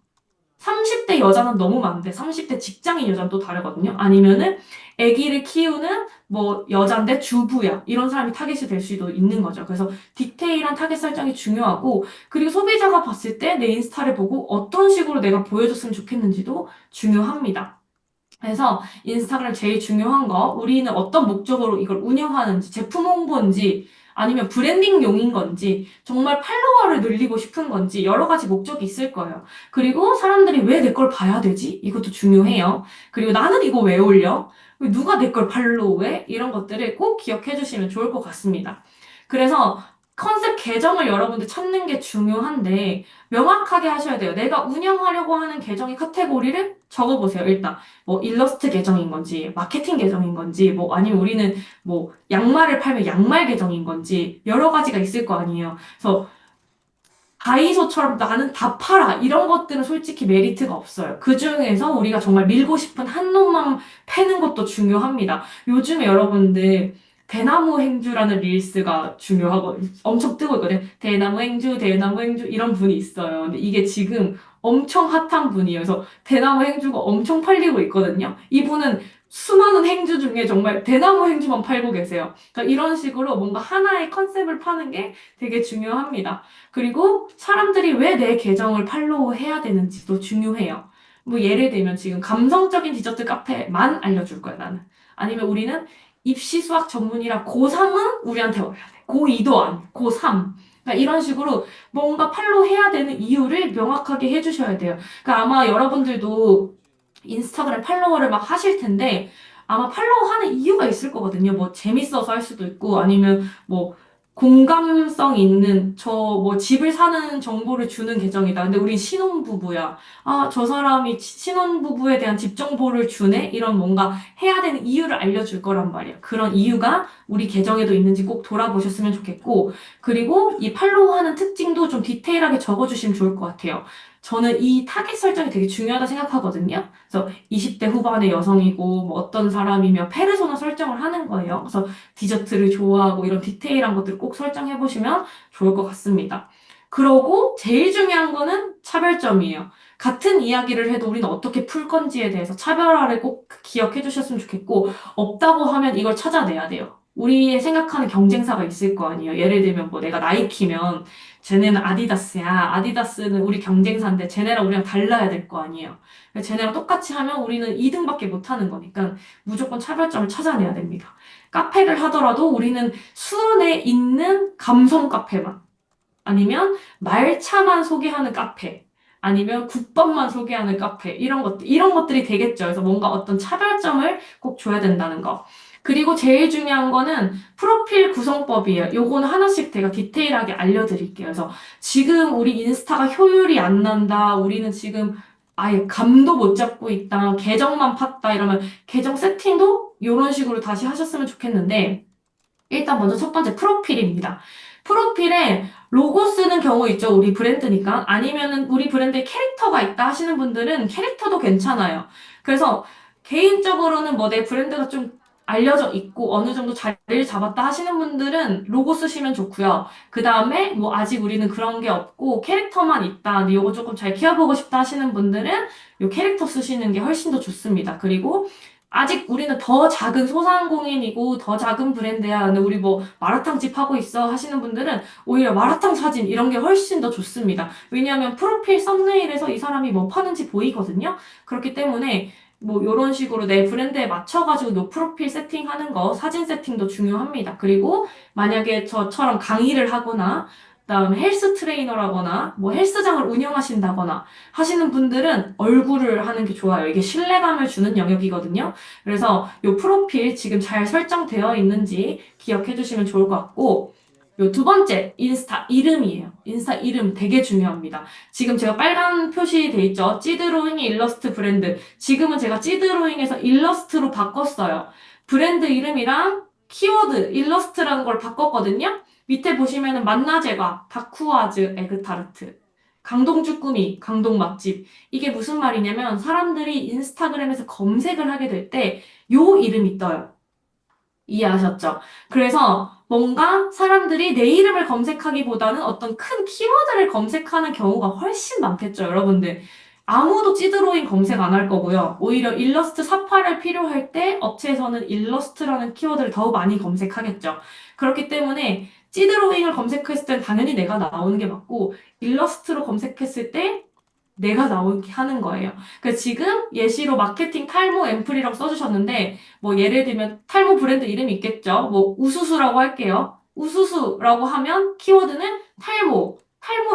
30대 여자는 너무 많은데 30대 직장인 여자는 또 다르거든요. 아니면은 아기를 키우는 뭐 여잔데 주부야. 이런 사람이 타겟이 될 수도 있는 거죠. 그래서 디테일한 타겟 설정이 중요하고, 그리고 소비자가 봤을 때 내 인스타를 보고 어떤 식으로 내가 보여줬으면 좋겠는지도 중요합니다. 그래서 인스타그램 제일 중요한 거, 우리는 어떤 목적으로 이걸 운영하는지, 제품 홍보인지, 아니면 브랜딩용인 건지, 정말 팔로워를 늘리고 싶은 건지, 여러 가지 목적이 있을 거예요. 그리고 사람들이 왜 내 걸 봐야 되지? 이것도 중요해요. 그리고 나는 이거 왜 올려? 누가 내 걸 팔로우해? 이런 것들을 꼭 기억해 주시면 좋을 것 같습니다. 그래서 컨셉 계정을 여러분들 찾는 게 중요한데, 명확하게 하셔야 돼요. 내가 운영하려고 하는 계정의 카테고리를 적어보세요, 일단. 뭐 일러스트 계정인 건지, 마케팅 계정인 건지, 뭐 아니면 우리는 뭐 양말을 팔면 양말 계정인 건지, 여러 가지가 있을 거 아니에요. 그래서 다이소처럼 나는 다 팔아. 이런 것들은 솔직히 메리트가 없어요. 그 중에서 우리가 정말 밀고 싶은 한 놈만 패는 것도 중요합니다. 요즘에 여러분들 대나무 행주라는 릴스가 중요하고 엄청 뜨고 있거든요. 대나무 행주, 대나무 행주 이런 분이 있어요. 근데 이게 지금 엄청 핫한 분이에요. 그래서 대나무 행주가 엄청 팔리고 있거든요. 이분은 수많은 행주 중에 정말 대나무 행주만 팔고 계세요. 그러니까 이런 식으로 뭔가 하나의 컨셉을 파는 게 되게 중요합니다. 그리고 사람들이 왜 내 계정을 팔로우 해야 되는지도 중요해요. 뭐 예를 들면 지금 감성적인 디저트 카페만 알려줄 거야, 나는. 아니면 우리는 입시 수학 전문이라 고3은 우리한테 와야 돼. 고2도 아니고 고3. 그러니까 이런 식으로 뭔가 팔로우 해야 되는 이유를 명확하게 해주셔야 돼요. 그러니까 아마 여러분들도 인스타그램 팔로워를 막 하실 텐데 아마 팔로우 하는 이유가 있을 거거든요. 뭐 재밌어서 할 수도 있고 아니면 뭐 공감성 있는 저 뭐 집을 사는 정보를 주는 계정이다. 근데 우린 신혼부부야. 아, 저 사람이 신혼부부에 대한 집 정보를 주네? 이런 뭔가 해야 되는 이유를 알려줄 거란 말이야. 그런 이유가 우리 계정에도 있는지 꼭 돌아보셨으면 좋겠고, 그리고 이 팔로우하는 특징도 좀 디테일하게 적어주시면 좋을 것 같아요. 저는 이 타겟 설정이 되게 중요하다 생각하거든요. 그래서 20대 후반의 여성이고, 뭐 어떤 사람이면 페르소나 설정을 하는 거예요. 그래서 디저트를 좋아하고 이런 디테일한 것들을 꼭 설정해 보시면 좋을 것 같습니다. 그러고 제일 중요한 거는 차별점이에요. 같은 이야기를 해도 우리는 어떻게 풀 건지에 대해서 차별화를 꼭 기억해 주셨으면 좋겠고, 없다고 하면 이걸 찾아내야 돼요. 우리의 생각하는 경쟁사가 있을 거 아니에요. 예를 들면 뭐 내가 나이키면 쟤네는 아디다스야. 아디다스는 우리 경쟁사인데 쟤네랑 우리랑 달라야 될 거 아니에요. 쟤네랑 똑같이 하면 우리는 2등밖에 못 하는 거니까 무조건 차별점을 찾아내야 됩니다. 카페를 하더라도 우리는 수원에 있는 감성 카페만, 아니면 말차만 소개하는 카페, 아니면 국밥만 소개하는 카페, 이런 것들이 되겠죠. 그래서 뭔가 어떤 차별점을 꼭 줘야 된다는 거. 그리고 제일 중요한 거는 프로필 구성법이에요. 요거는 하나씩 제가 디테일하게 알려드릴게요. 그래서 지금 우리 인스타가 효율이 안 난다. 우리는 지금 아예 감도 못 잡고 있다. 계정만 팠다. 이러면 계정 세팅도 이런 식으로 다시 하셨으면 좋겠는데 일단 먼저 첫 번째 프로필입니다. 프로필에 로고 쓰는 경우 있죠. 우리 브랜드니까. 아니면은 우리 브랜드에 캐릭터가 있다 하시는 분들은 캐릭터도 괜찮아요. 그래서 개인적으로는 뭐 내 브랜드가 좀 알려져 있고 어느 정도 자리를 잡았다 하시는 분들은 로고 쓰시면 좋고요. 그 다음에 뭐 아직 우리는 그런 게 없고 캐릭터만 있다. 근데 요거 조금 잘 키워보고 싶다 하시는 분들은 요 캐릭터 쓰시는 게 훨씬 더 좋습니다. 그리고 아직 우리는 더 작은 소상공인이고 더 작은 브랜드야. 근데 우리 뭐 마라탕집 하고 있어 하시는 분들은 오히려 마라탕 사진 이런 게 훨씬 더 좋습니다. 왜냐하면 프로필 썸네일에서 이 사람이 뭐 파는지 보이거든요. 그렇기 때문에 뭐 이런 식으로 내 브랜드에 맞춰가지고 노 프로필 세팅하는 거, 사진 세팅도 중요합니다. 그리고 만약에 저처럼 강의를 하거나 그다음에 헬스 트레이너라거나 뭐 헬스장을 운영하신다거나 하시는 분들은 얼굴을 하는 게 좋아요. 이게 신뢰감을 주는 영역이거든요. 그래서 요 프로필 지금 잘 설정되어 있는지 기억해 주시면 좋을 것 같고, 요 두 번째, 인스타 이름이에요. 인스타 이름 되게 중요합니다. 지금 제가 빨간 표시돼 있죠? 찌드로잉 일러스트 브랜드. 지금은 제가 찌드로잉에서 일러스트로 바꿨어요. 브랜드 이름이랑 키워드, 일러스트라는 걸 바꿨거든요? 밑에 보시면은 만나제과, 다쿠아즈, 에그타르트, 강동쭈꾸미, 강동 맛집. 이게 무슨 말이냐면 사람들이 인스타그램에서 검색을 하게 될 때 요 이름이 떠요. 이해하셨죠? 그래서 뭔가 사람들이 내 이름을 검색하기보다는 어떤 큰 키워드를 검색하는 경우가 훨씬 많겠죠, 여러분들. 아무도 찌드로잉 검색 안 할 거고요. 오히려 일러스트 사파를 필요할 때 업체에서는 일러스트라는 키워드를 더 많이 검색하겠죠. 그렇기 때문에 찌드로잉을 검색했을 땐 당연히 내가 나오는 게 맞고 일러스트로 검색했을 때 내가 나오게 하는 거예요. 그 지금 예시로 마케팅 탈모 앰플이라고 써주셨는데 뭐 예를 들면 탈모 브랜드 이름이 있겠죠. 뭐 우수수라고 할게요. 우수수라고 하면 키워드는 탈모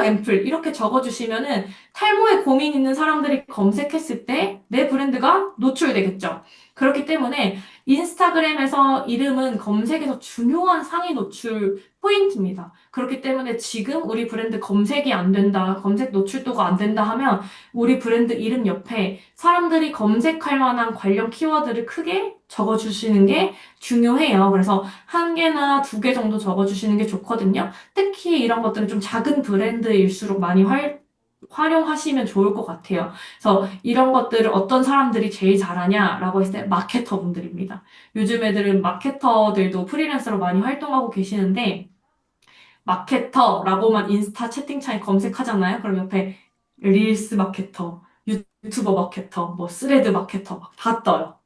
앰플 이렇게 적어주시면은 탈모에 고민 있는 사람들이 검색했을 때 내 브랜드가 노출되겠죠. 그렇기 때문에 인스타그램에서 이름은 검색에서 중요한 상위 노출 포인트입니다. 그렇기 때문에 지금 우리 브랜드 검색이 안 된다, 검색 노출도가 안 된다 하면 우리 브랜드 이름 옆에 사람들이 검색할 만한 관련 키워드를 크게 적어주시는 게 중요해요. 그래서 한 개나 두 개 정도 적어주시는 게 좋거든요. 특히 이런 것들은 좀 작은 브랜드일수록 많이 활용하시면 좋을 것 같아요. 그래서 이런 것들을 어떤 사람들이 제일 잘하냐라고 했을 때 마케터 분들입니다. 요즘 애들은 마케터들도 프리랜서로 많이 활동하고 계시는데 마케터라고만 인스타 채팅창에 검색하잖아요. 그럼 옆에 릴스 마케터, 유튜버 마케터, 뭐 스레드 마케터 막 다 떠요.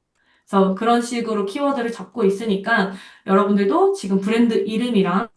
그래서 그런 식으로 키워드를 잡고 있으니까 여러분들도 지금 브랜드 이름이랑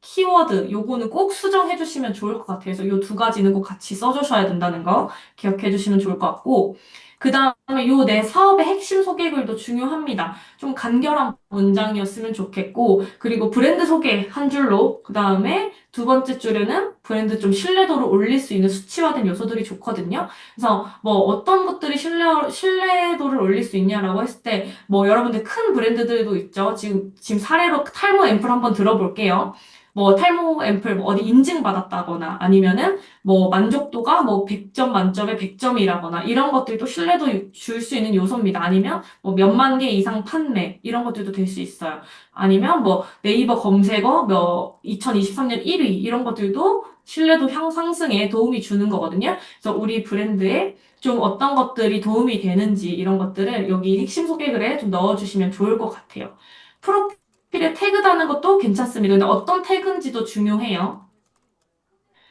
키워드 요거는 꼭 수정해 주시면 좋을 것 같아요. 그래서 요 두 가지는 꼭 같이 써주셔야 된다는 거 기억해 주시면 좋을 것 같고 그 다음에 요 내 사업의 핵심 소개글도 중요합니다. 좀 간결한 문장이었으면 좋겠고 그리고 브랜드 소개 한 줄로 그 다음에 두 번째 줄에는 브랜드 좀 신뢰도를 올릴 수 있는 수치화된 요소들이 좋거든요. 그래서 뭐 어떤 것들이 신뢰도를 올릴 수 있냐라고 했을 때 뭐 여러분들 큰 브랜드들도 있죠. 지금 사례로 탈모 앰플 한번 들어볼게요. 뭐 탈모 앰플 뭐 어디 인증받았다거나 아니면은 뭐 만족도가 뭐 100점 만점에 100점이라거나 이런 것들도 신뢰도 줄 수 있는 요소입니다. 아니면 뭐 몇만 개 이상 판매 이런 것들도 될 수 있어요. 아니면 뭐 네이버 검색어 뭐 2023년 1위 이런 것들도 신뢰도 상승에 도움이 주는 거거든요. 그래서 우리 브랜드에 좀 어떤 것들이 도움이 되는지 이런 것들을 여기 핵심 소개글에 좀 넣어주시면 좋을 것 같아요. 프로필에 태그 다는 것도 괜찮습니다. 근데 어떤 태그인지도 중요해요.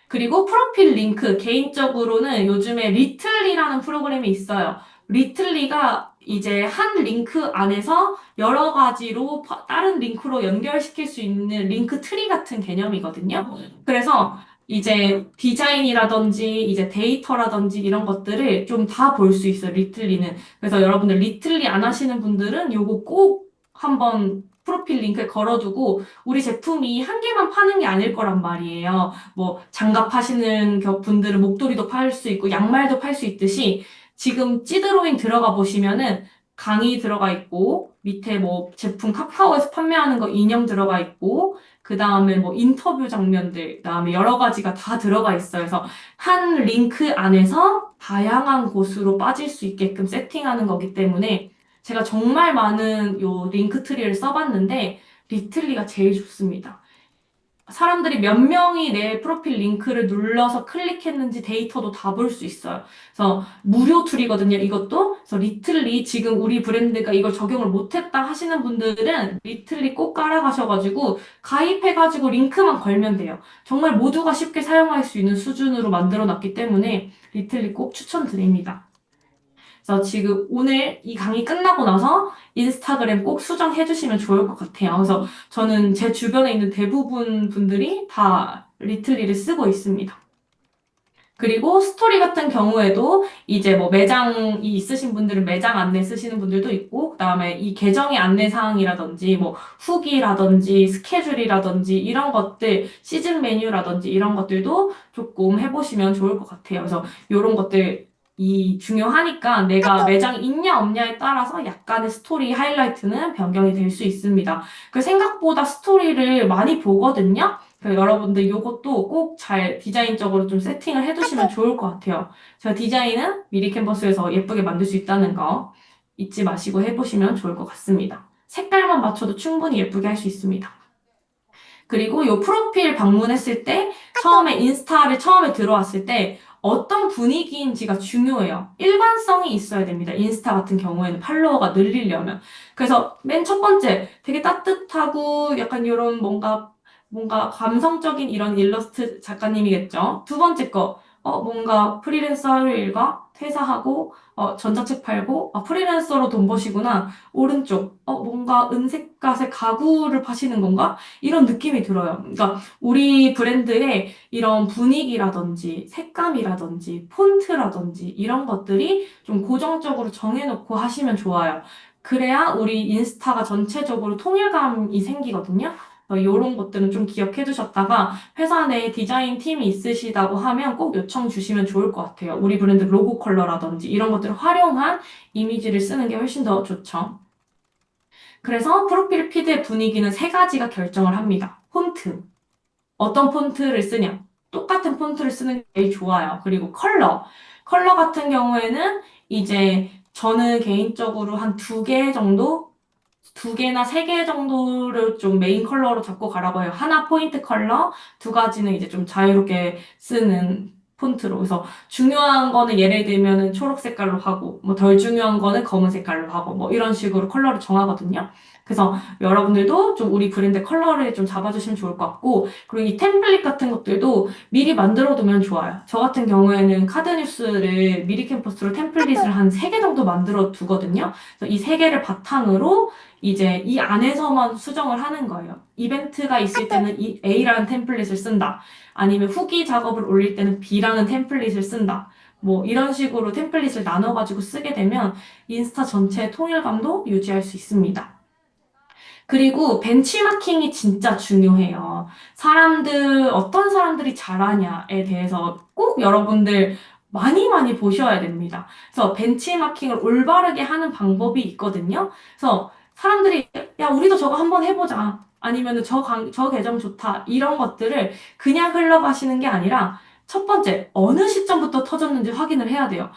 그리고 프로필 링크, 개인적으로는 요즘에 리틀리라는 프로그램이 있어요. 리틀리가 이제 한 링크 안에서 여러 가지로 다른 링크로 연결시킬 수 있는 링크 트리 같은 개념이거든요. 그래서 이제 디자인이라든지 이제 데이터라든지 이런 것들을 좀 다 볼 수 있어요, 리틀리는. 그래서 여러분들 리틀리 안 하시는 분들은 요거 꼭 한번 프로필 링크에 걸어두고 우리 제품이 한 개만 파는 게 아닐 거란 말이에요. 뭐 장갑 파시는 분들은 목도리도 팔 수 있고 양말도 팔 수 있듯이 지금 찌드로잉 들어가 보시면은 강의 들어가 있고 밑에 뭐 제품 카카오에서 판매하는 거 인형 들어가 있고, 그 다음에 뭐 인터뷰 장면들, 그 다음에 여러 가지가 다 들어가 있어요. 그래서 한 링크 안에서 다양한 곳으로 빠질 수 있게끔 세팅하는 거기 때문에 제가 정말 많은 요 링크 트리를 써봤는데 리틀리가 제일 좋습니다. 사람들이 몇 명이 내 프로필 링크를 눌러서 클릭했는지 데이터도 다 볼 수 있어요. 그래서 무료 툴이거든요, 이것도. 그래서 리틀리 지금 우리 브랜드가 이걸 적용을 못했다 하시는 분들은 리틀리 꼭 깔아가셔가지고 가입해가지고 링크만 걸면 돼요. 정말 모두가 쉽게 사용할 수 있는 수준으로 만들어 놨기 때문에 리틀리 꼭 추천드립니다. 그래서 지금 오늘 이 강의 끝나고 나서 인스타그램 꼭 수정해 주시면 좋을 것 같아요. 그래서 저는 제 주변에 있는 대부분 분들이 다 리틀리를 쓰고 있습니다. 그리고 스토리 같은 경우에도 이제 뭐 매장이 있으신 분들은 매장 안내 쓰시는 분들도 있고, 그다음에 이 계정의 안내 사항이라든지 뭐 후기라든지 스케줄이라든지 이런 것들, 시즌 메뉴라든지 이런 것들도 조금 해보시면 좋을 것 같아요. 그래서 이런 것들 이 중요하니까 내가 매장이 있냐 없냐에 따라서 약간의 스토리 하이라이트는 변경이 될 수 있습니다. 그 생각보다 스토리를 많이 보거든요. 여러분들 이것도 꼭 잘 디자인적으로 좀 세팅을 해두시면 좋을 것 같아요. 제가 디자인은 미리 캔버스에서 예쁘게 만들 수 있다는 거 잊지 마시고 해보시면 좋을 것 같습니다. 색깔만 맞춰도 충분히 예쁘게 할 수 있습니다. 그리고 이 프로필 방문했을 때 처음에 인스타를 처음에 들어왔을 때 어떤 분위기인지가 중요해요. 일관성이 있어야 됩니다. 인스타 같은 경우에는 팔로워가 늘리려면. 그래서 맨 첫 번째 되게 따뜻하고 약간 이런 뭔가 감성적인 이런 일러스트 작가님이겠죠. 두 번째 거, 뭔가 프리랜서 일과 퇴사하고, 전자책 팔고, 프리랜서로 돈 버시구나. 오른쪽, 뭔가 은색깔의 가구를 파시는 건가? 이런 느낌이 들어요. 그러니까 우리 브랜드의 이런 분위기라든지 색감이라든지 폰트라든지 이런 것들이 좀 고정적으로 정해놓고 하시면 좋아요. 그래야 우리 인스타가 전체적으로 통일감이 생기거든요. 이런 것들은 좀 기억해 두셨다가 회사 내에 디자인 팀이 있으시다고 하면 꼭 요청 주시면 좋을 것 같아요. 우리 브랜드 로고 컬러라든지 이런 것들을 활용한 이미지를 쓰는 게 훨씬 더 좋죠. 그래서 프로필 피드의 분위기는 세 가지가 결정을 합니다. 폰트. 어떤 폰트를 쓰냐. 똑같은 폰트를 쓰는 게 제일 좋아요. 그리고 컬러. 컬러 같은 경우에는 이제 저는 개인적으로 한 두 개 정도? 두 개나 세 개 정도를 좀 메인 컬러로 잡고 가라고 해요. 하나 포인트 컬러, 두 가지는 이제 좀 자유롭게 쓰는 폰트로. 그래서 중요한 거는 예를 들면은 초록 색깔로 하고, 뭐 덜 중요한 거는 검은 색깔로 하고, 뭐 이런 식으로 컬러를 정하거든요. 그래서 여러분들도 좀 우리 브랜드 컬러를 좀 잡아주시면 좋을 것 같고, 그리고 이 템플릿 같은 것들도 미리 만들어 두면 좋아요. 저 같은 경우에는 카드 뉴스를 미리 캠퍼스로 템플릿을 한 세 개 정도 만들어 두거든요. 그래서 이 세 개를 바탕으로 이제 이 안에서만 수정을 하는 거예요. 이벤트가 있을 때는 이 A라는 템플릿을 쓴다. 아니면 후기 작업을 올릴 때는 B라는 템플릿을 쓴다. 뭐 이런 식으로 템플릿을 나눠가지고 쓰게 되면 인스타 전체의 통일감도 유지할 수 있습니다. 그리고 벤치마킹이 진짜 중요해요. 어떤 사람들이 잘하냐에 대해서 꼭 여러분들 많이 많이 보셔야 됩니다. 그래서 벤치마킹을 올바르게 하는 방법이 있거든요. 그래서 사람들이, 야, 우리도 저거 한번 해보자. 아니면 저 계정 좋다. 이런 것들을 그냥 흘러가시는 게 아니라 첫 번째, 어느 시점부터 터졌는지 확인을 해야 돼요.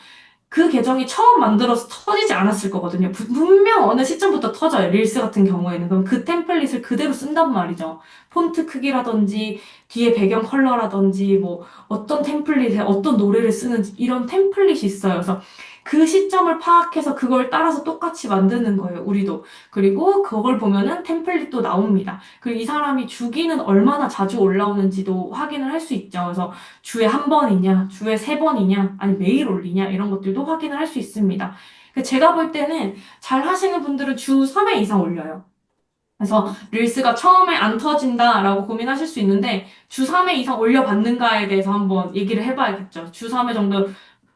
그 계정이 처음 만들어서 터지지 않았을 거거든요. 분명 어느 시점부터 터져요. 릴스 같은 경우에는. 그럼 그 템플릿을 그대로 쓴단 말이죠. 폰트 크기라든지, 뒤에 배경 컬러라든지, 뭐, 어떤 템플릿에 어떤 노래를 쓰는지, 이런 템플릿이 있어요. 그래서 그 시점을 파악해서 그걸 따라서 똑같이 만드는 거예요. 우리도. 그리고 그걸 보면은 템플릿도 나옵니다. 그리고 이 사람이 주기는 얼마나 자주 올라오는지도 확인을 할 수 있죠. 그래서 주에 한 번이냐, 주에 세 번이냐, 아니 매일 올리냐, 이런 것들도 확인을 할 수 있습니다. 제가 볼 때는 잘 하시는 분들은 주 3회 이상 올려요. 그래서 릴스가 처음에 안 터진다라고 고민하실 수 있는데 주 3회 이상 올려봤는가에 대해서 한번 얘기를 해봐야겠죠. 주 3회 정도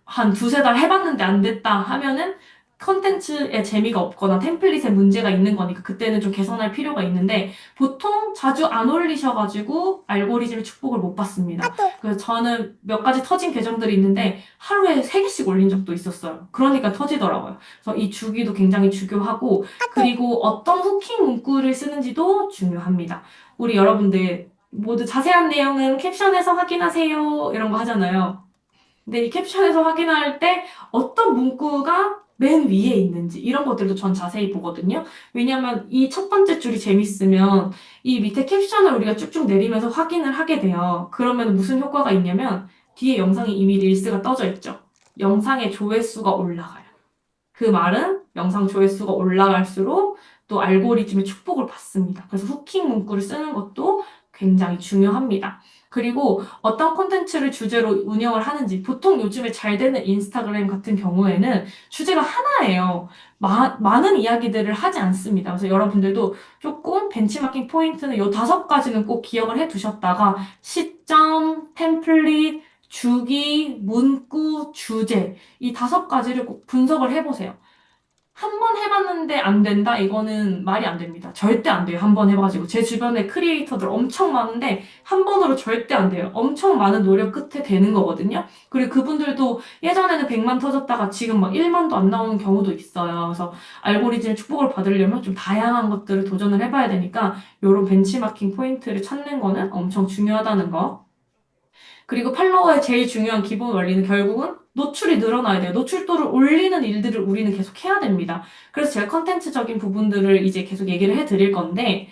한 두세 달 해봤는데 안 됐다 하면은 컨텐츠에 재미가 없거나 템플릿에 문제가 있는 거니까 그때는 좀 개선할 필요가 있는데 보통 자주 안 올리셔가지고 알고리즘의 축복을 못 받습니다. 그래서 저는 몇 가지 터진 계정들이 있는데 하루에 3개씩 올린 적도 있었어요. 그러니까 터지더라고요. 그래서 이 주기도 굉장히 중요하고 그리고 어떤 후킹 문구를 쓰는지도 중요합니다. 우리 여러분들 모두 자세한 내용은 캡션에서 확인하세요. 이런 거 하잖아요. 근데 이 캡션에서 확인할 때 어떤 문구가 맨 위에 있는지 이런 것들도 전 자세히 보거든요. 왜냐면 이 첫 번째 줄이 재밌으면 이 밑에 캡션을 우리가 쭉쭉 내리면서 확인을 하게 돼요. 그러면 무슨 효과가 있냐면 뒤에 영상이 이미 릴스가 떠져 있죠. 영상의 조회수가 올라가요. 그 말은 영상 조회수가 올라갈수록 또 알고리즘의 축복을 받습니다. 그래서 후킹 문구를 쓰는 것도 굉장히 중요합니다. 그리고 어떤 콘텐츠를 주제로 운영을 하는지 보통 요즘에 잘 되는 인스타그램 같은 경우에는 주제가 하나예요. 많은 이야기들을 하지 않습니다. 그래서 여러분들도 조금 벤치마킹 포인트는 요 5가지는 꼭 기억을 해 두셨다가 시점, 템플릿, 주기, 문구, 주제 이 5가지를 꼭 분석을 해보세요. 한 번 해봤는데 안 된다? 이거는 말이 안 됩니다. 절대 안 돼요. 한 번 해가지고. 제 주변에 크리에이터들 엄청 많은데 한 번으로 절대 안 돼요. 엄청 많은 노력 끝에 되는 거거든요. 그리고 그분들도 예전에는 100만 터졌다가 지금 막 1만도 안 나오는 경우도 있어요. 그래서 알고리즘 축복을 받으려면 좀 다양한 것들을 도전을 해봐야 되니까 이런 벤치마킹 포인트를 찾는 거는 엄청 중요하다는 거. 그리고 팔로워의 제일 중요한 기본 원리는 결국은 노출이 늘어나야 돼요. 노출도를 올리는 일들을 우리는 계속 해야 됩니다. 그래서 제가 컨텐츠적인 부분들을 이제 계속 얘기를 해드릴 건데,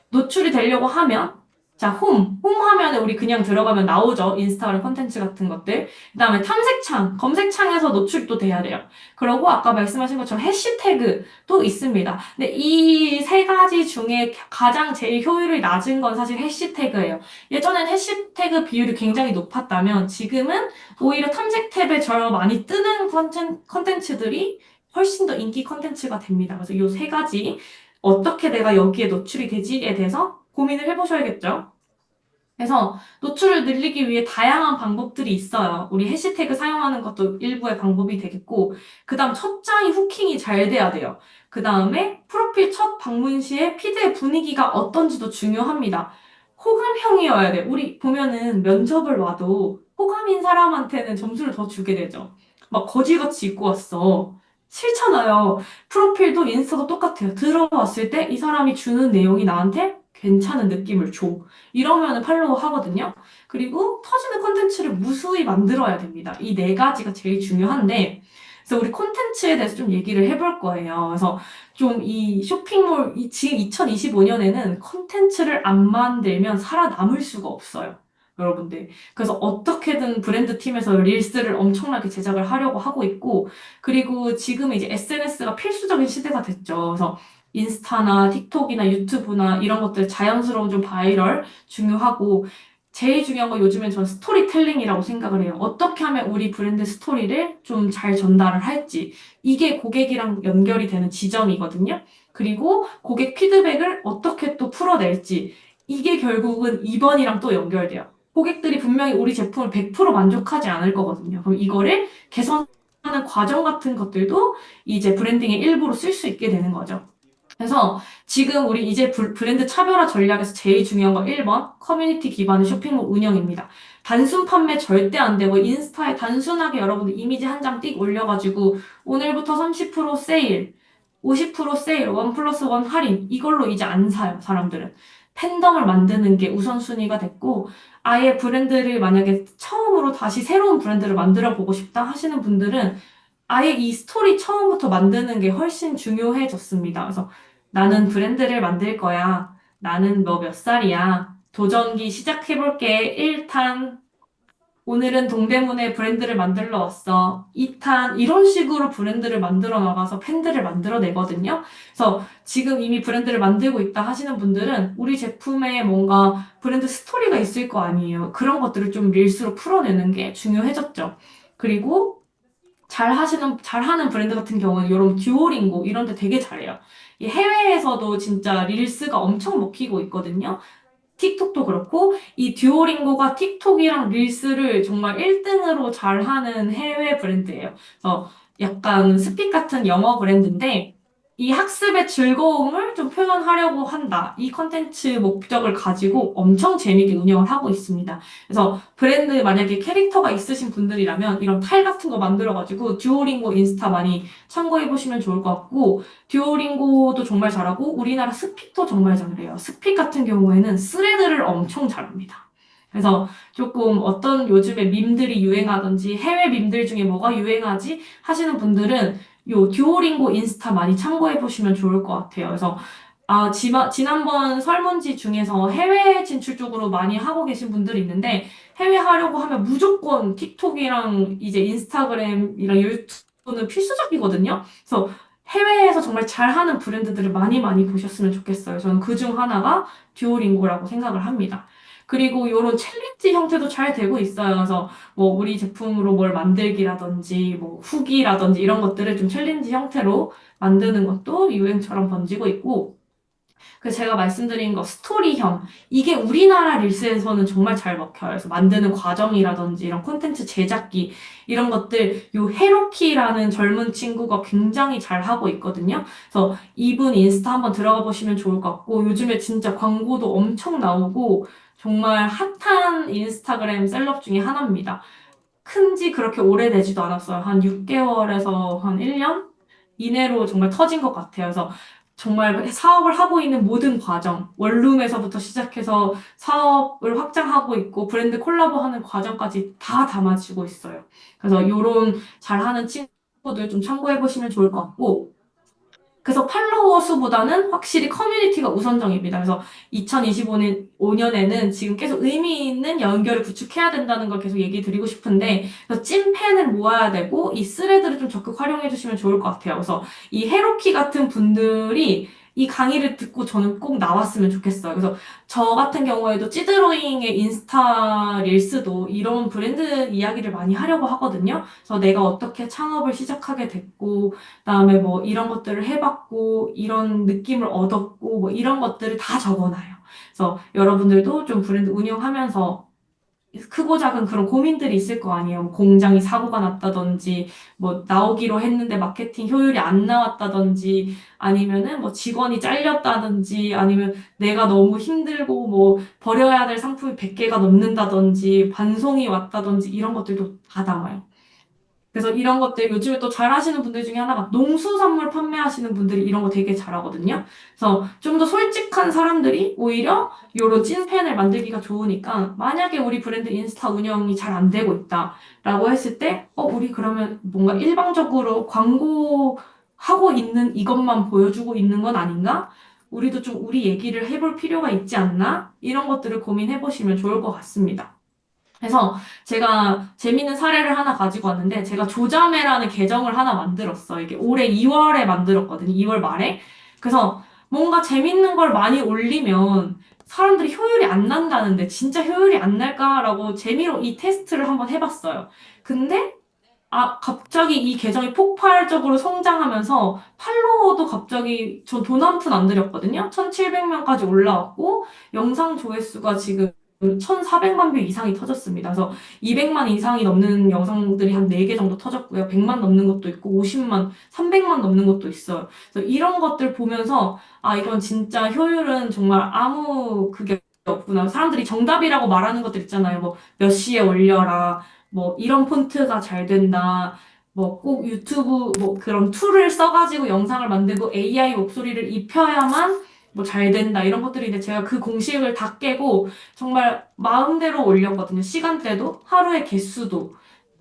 노출이 되려고 하면 자, 홈 화면에 우리 그냥 들어가면 나오죠. 인스타그램 콘텐츠 같은 것들. 그다음에 탐색창, 검색창에서 노출이 또 돼야 돼요. 그리고 아까 말씀하신 것처럼 해시태그도 있습니다. 근데 이 3가지 중에 가장 제일 효율이 낮은 건 사실 해시태그예요. 예전엔 해시태그 비율이 굉장히 높았다면 지금은 오히려 탐색 탭에 저 많이 뜨는 컨텐츠들이 훨씬 더 인기 컨텐츠가 됩니다. 그래서 이 3가지 어떻게 내가 여기에 노출이 되지에 대해서 고민을 해보셔야겠죠. 그래서 노출을 늘리기 위해 다양한 방법들이 있어요. 우리 해시태그 사용하는 것도 일부의 방법이 되겠고, 그 다음 첫 장이 후킹이 잘 돼야 돼요. 그 다음에 프로필 첫 방문 시에 피드의 분위기가 어떤지도 중요합니다. 호감형이어야 돼. 우리 보면은 면접을 와도 호감인 사람한테는 점수를 더 주게 되죠. 막 거지같이 입고 왔어. 싫잖아요. 프로필도 인스타도 똑같아요. 들어왔을 때 이 사람이 주는 내용이 나한테 괜찮은 느낌을 줘. 이러면은 팔로우 하거든요. 그리고 터지는 콘텐츠를 무수히 만들어야 됩니다. 이 4가지가 제일 중요한데, 그래서 우리 콘텐츠에 대해서 좀 얘기를 해볼 거예요. 그래서 좀 이 쇼핑몰, 지금 2025년에는 콘텐츠를 안 만들면 살아남을 수가 없어요. 여러분들. 그래서 어떻게든 브랜드 팀에서 릴스를 엄청나게 제작을 하려고 하고 있고, 그리고 지금 이제 SNS가 필수적인 시대가 됐죠. 그래서 인스타나 틱톡이나 유튜브나 이런 것들 자연스러운 좀 바이럴 중요하고 제일 중요한 건 요즘엔 전 스토리텔링이라고 생각을 해요. 어떻게 하면 우리 브랜드 스토리를 좀 잘 전달을 할지 이게 고객이랑 연결이 되는 지점이거든요. 그리고 고객 피드백을 어떻게 또 풀어낼지 이게 결국은 2번이랑 또 연결돼요. 고객들이 분명히 우리 제품을 100% 만족하지 않을 거거든요. 그럼 이거를 개선하는 과정 같은 것들도 이제 브랜딩의 일부로 쓸 수 있게 되는 거죠. 그래서 지금 우리 이제 브랜드 차별화 전략에서 제일 중요한 거 1번 커뮤니티 기반의 쇼핑몰 운영입니다. 단순 판매 절대 안 되고 인스타에 단순하게 여러분들 이미지 한 장 띡 올려가지고 오늘부터 30% 세일, 50% 세일, 1 플러스 1 할인 이걸로 이제 안 사요 사람들은. 팬덤을 만드는 게 우선순위가 됐고 아예 브랜드를 만약에 처음으로 다시 새로운 브랜드를 만들어 보고 싶다 하시는 분들은 아예 이 스토리 처음부터 만드는 게 훨씬 중요해졌습니다. 그래서 나는 브랜드를 만들 거야. 나는 너 몇 살이야. 도전기 시작해볼게. 1탄. 오늘은 동대문에 브랜드를 만들러 왔어. 2탄. 이런 식으로 브랜드를 만들어 나가서 팬들을 만들어 내거든요. 그래서 지금 이미 브랜드를 만들고 있다 하시는 분들은 우리 제품에 뭔가 브랜드 스토리가 있을 거 아니에요. 그런 것들을 좀 릴스로 풀어내는 게 중요해졌죠. 그리고 잘하는 브랜드 같은 경우는 이런 듀오링고 이런 데 되게 잘해요. 이 해외에서도 진짜 릴스가 엄청 먹히고 있거든요. 틱톡도 그렇고, 이 듀오링고가 틱톡이랑 릴스를 정말 1등으로 잘하는 해외 브랜드예요. 그래서 약간 스픽 같은 영어 브랜드인데 이 학습의 즐거움을 좀 표현하려고 한다. 이 컨텐츠 목적을 가지고 엄청 재미있게 운영을 하고 있습니다. 그래서 브랜드 만약에 캐릭터가 있으신 분들이라면 이런 탈 같은 거 만들어가지고 듀오링고 인스타 많이 참고해 보시면 좋을 것 같고 듀오링고도 정말 잘하고 우리나라 스픽도 정말 잘해요. 스픽 같은 경우에는 스레드를 엄청 잘합니다. 그래서 조금 어떤 요즘에 밈들이 유행하든지 해외 밈들 중에 뭐가 유행하지 하시는 분들은 요 듀오링고 인스타 많이 참고해 보시면 좋을 것 같아요. 그래서 지난번 설문지 중에서 해외 진출 쪽으로 많이 하고 계신 분들이 있는데 해외 하려고 하면 무조건 틱톡이랑 이제 인스타그램이랑 유튜브는 필수적이거든요. 그래서 해외에서 정말 잘하는 브랜드들을 많이 많이 보셨으면 좋겠어요. 저는 그 중 하나가 듀오링고라고 생각을 합니다. 그리고 이런 챌린지 형태도 잘 되고 있어요. 그래서 뭐 우리 제품으로 뭘 만들기라든지 뭐 후기라든지 이런 것들을 좀 챌린지 형태로 만드는 것도 유행처럼 번지고 있고 그 제가 말씀드린 거 스토리형 이게 우리나라 릴스에서는 정말 잘 먹혀요. 그래서 만드는 과정이라든지 이런 콘텐츠 제작기 이런 것들 요 헤로키라는 젊은 친구가 굉장히 잘 하고 있거든요. 그래서 이분 인스타 한번 들어가 보시면 좋을 것 같고 요즘에 진짜 광고도 엄청 나오고 정말 핫한 인스타그램 셀럽 중에 하나입니다. 큰지 그렇게 오래되지도 않았어요. 한 6개월에서 한 1년 이내로 정말 터진 것 같아요. 그래서 정말 사업을 하고 있는 모든 과정, 원룸에서부터 시작해서 사업을 확장하고 있고 브랜드 콜라보하는 과정까지 다 담아지고 있어요. 그래서 이런 잘하는 친구들 좀 참고해 보시면 좋을 것 같고 그래서 팔로워 수보다는 확실히 커뮤니티가 우선적입니다. 그래서 2025년에는 지금 계속 의미 있는 연결을 구축해야 된다는 걸 계속 얘기 드리고 싶은데, 그래서 찐팬을 모아야 되고, 이 스레드를 좀 적극 활용해 주시면 좋을 것 같아요. 그래서 이 헤로키 같은 분들이 이 강의를 듣고 저는 꼭 나왔으면 좋겠어요. 그래서 저 같은 경우에도 찌드로잉의 인스타 릴스도 이런 브랜드 이야기를 많이 하려고 하거든요. 그래서 내가 어떻게 창업을 시작하게 됐고, 그다음에 뭐 이런 것들을 해봤고 이런 느낌을 얻었고 뭐 이런 것들을 다 적어놔요. 그래서 여러분들도 좀 브랜드 운영하면서 크고 작은 그런 고민들이 있을 거 아니에요. 뭐 공장이 사고가 났다든지, 뭐 나오기로 했는데 마케팅 효율이 안 나왔다든지, 아니면은 뭐 직원이 잘렸다든지, 아니면 내가 너무 힘들고 뭐 버려야 될 상품이 100개가 넘는다든지, 반송이 왔다든지 이런 것들도 다 담아요. 그래서 이런 것들 요즘에 또 잘하시는 분들 중에 하나가 농수산물 판매하시는 분들이 이런 거 되게 잘하거든요. 그래서 좀 더 솔직한 사람들이 오히려 요런 찐팬을 만들기가 좋으니까 만약에 우리 브랜드 인스타 운영이 잘 안 되고 있다라고 했을 때, 우리 그러면 뭔가 일방적으로 광고하고 있는 이것만 보여주고 있는 건 아닌가? 우리도 좀 우리 얘기를 해볼 필요가 있지 않나? 이런 것들을 고민해 보시면 좋을 것 같습니다. 그래서 제가 재밌는 사례를 하나 가지고 왔는데 제가 조자매라는 계정을 하나 만들었어요. 이게 올해 2월에 만들었거든요. 2월 말에. 그래서 뭔가 재밌는 걸 많이 올리면 사람들이 효율이 안 난다는데 진짜 효율이 안 날까라고 재미로 이 테스트를 한번 해봤어요. 근데 갑자기 이 계정이 폭발적으로 성장하면서 팔로워도 갑자기 전 돈 한 푼 안 들였거든요. 1,700명까지 올라왔고 영상 조회수가 지금 1,400만 뷰 이상이 터졌습니다. 그래서 200만 이상이 넘는 영상들이 한 4개 정도 터졌고요. 100만 넘는 것도 있고 50만, 300만 넘는 것도 있어요. 그래서 이런 것들 보면서 이건 진짜 효율은 정말 아무 그게 없구나. 사람들이 정답이라고 말하는 것들 있잖아요. 뭐 몇 시에 올려라. 뭐 이런 폰트가 잘 된다. 뭐 꼭 유튜브 뭐 그런 툴을 써가지고 영상을 만들고 AI 목소리를 입혀야만 뭐 잘 된다. 이런 것들인데 제가 그 공식을 다 깨고 정말 마음대로 올렸거든요. 시간대도 하루의 개수도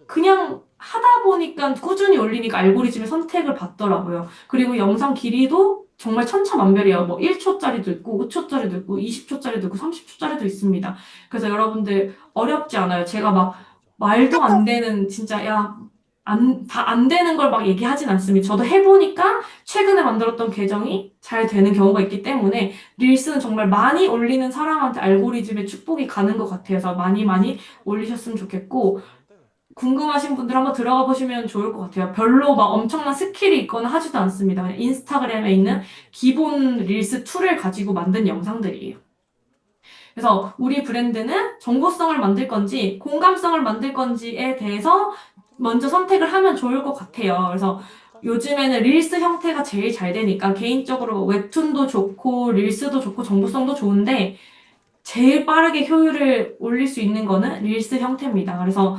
그냥 하다 보니까 꾸준히 올리니까 알고리즘의 선택을 받더라고요. 그리고 영상 길이도 정말 천차만별이에요. 뭐 1초짜리도 있고 5초짜리도 있고 20초짜리도 있고 30초짜리도 있습니다. 그래서 여러분들 어렵지 않아요. 제가 막 말도 안 되는 진짜 다 안 되는 걸 막 얘기하진 않습니다. 저도 해보니까 최근에 만들었던 계정이 잘 되는 경우가 있기 때문에 릴스는 정말 많이 올리는 사람한테 알고리즘의 축복이 가는 것 같아서 많이 많이 올리셨으면 좋겠고 궁금하신 분들 한번 들어가 보시면 좋을 것 같아요. 별로 막 엄청난 스킬이 있거나 하지도 않습니다. 그냥 인스타그램에 있는 기본 릴스 툴을 가지고 만든 영상들이에요. 그래서 우리 브랜드는 정보성을 만들 건지 공감성을 만들 건지에 대해서 먼저 선택을 하면 좋을 것 같아요. 그래서 요즘에는 릴스 형태가 제일 잘 되니까 개인적으로 웹툰도 좋고 릴스도 좋고 정보성도 좋은데 제일 빠르게 효율을 올릴 수 있는 거는 릴스 형태입니다. 그래서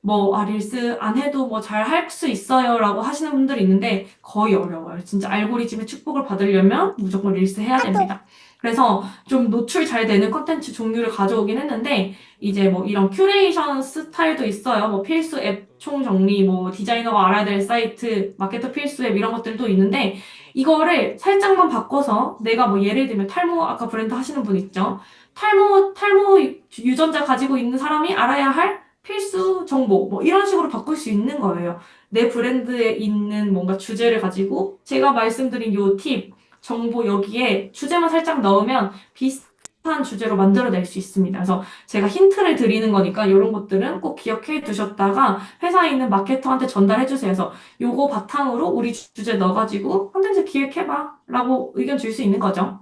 뭐, 릴스 안 해도 뭐 잘 할 수 있어요 라고 하시는 분들이 있는데 거의 어려워요. 진짜 알고리즘의 축복을 받으려면 무조건 릴스 해야 됩니다. 그래서 좀 노출 잘 되는 컨텐츠 종류를 가져오긴 했는데 이제 뭐 이런 큐레이션 스타일도 있어요. 뭐 필수 앱 총정리, 뭐 디자이너가 알아야 될 사이트, 마케터 필수 앱 이런 것들도 있는데 이거를 살짝만 바꿔서 내가 뭐 예를 들면 탈모 아까 브랜드 하시는 분 있죠? 탈모 유전자 가지고 있는 사람이 알아야 할 필수 정보, 뭐 이런 식으로 바꿀 수 있는 거예요. 내 브랜드에 있는 뭔가 주제를 가지고 제가 말씀드린 요 팁, 정보 여기에 주제만 살짝 넣으면 비슷한 주제로 만들어낼 수 있습니다. 그래서 제가 힌트를 드리는 거니까 이런 것들은 꼭 기억해 두셨다가 회사에 있는 마케터한테 전달해 주세요. 그래서 요거 바탕으로 우리 주제 넣어가지고 콘텐츠 기획해봐 라고 의견 줄 수 있는 거죠.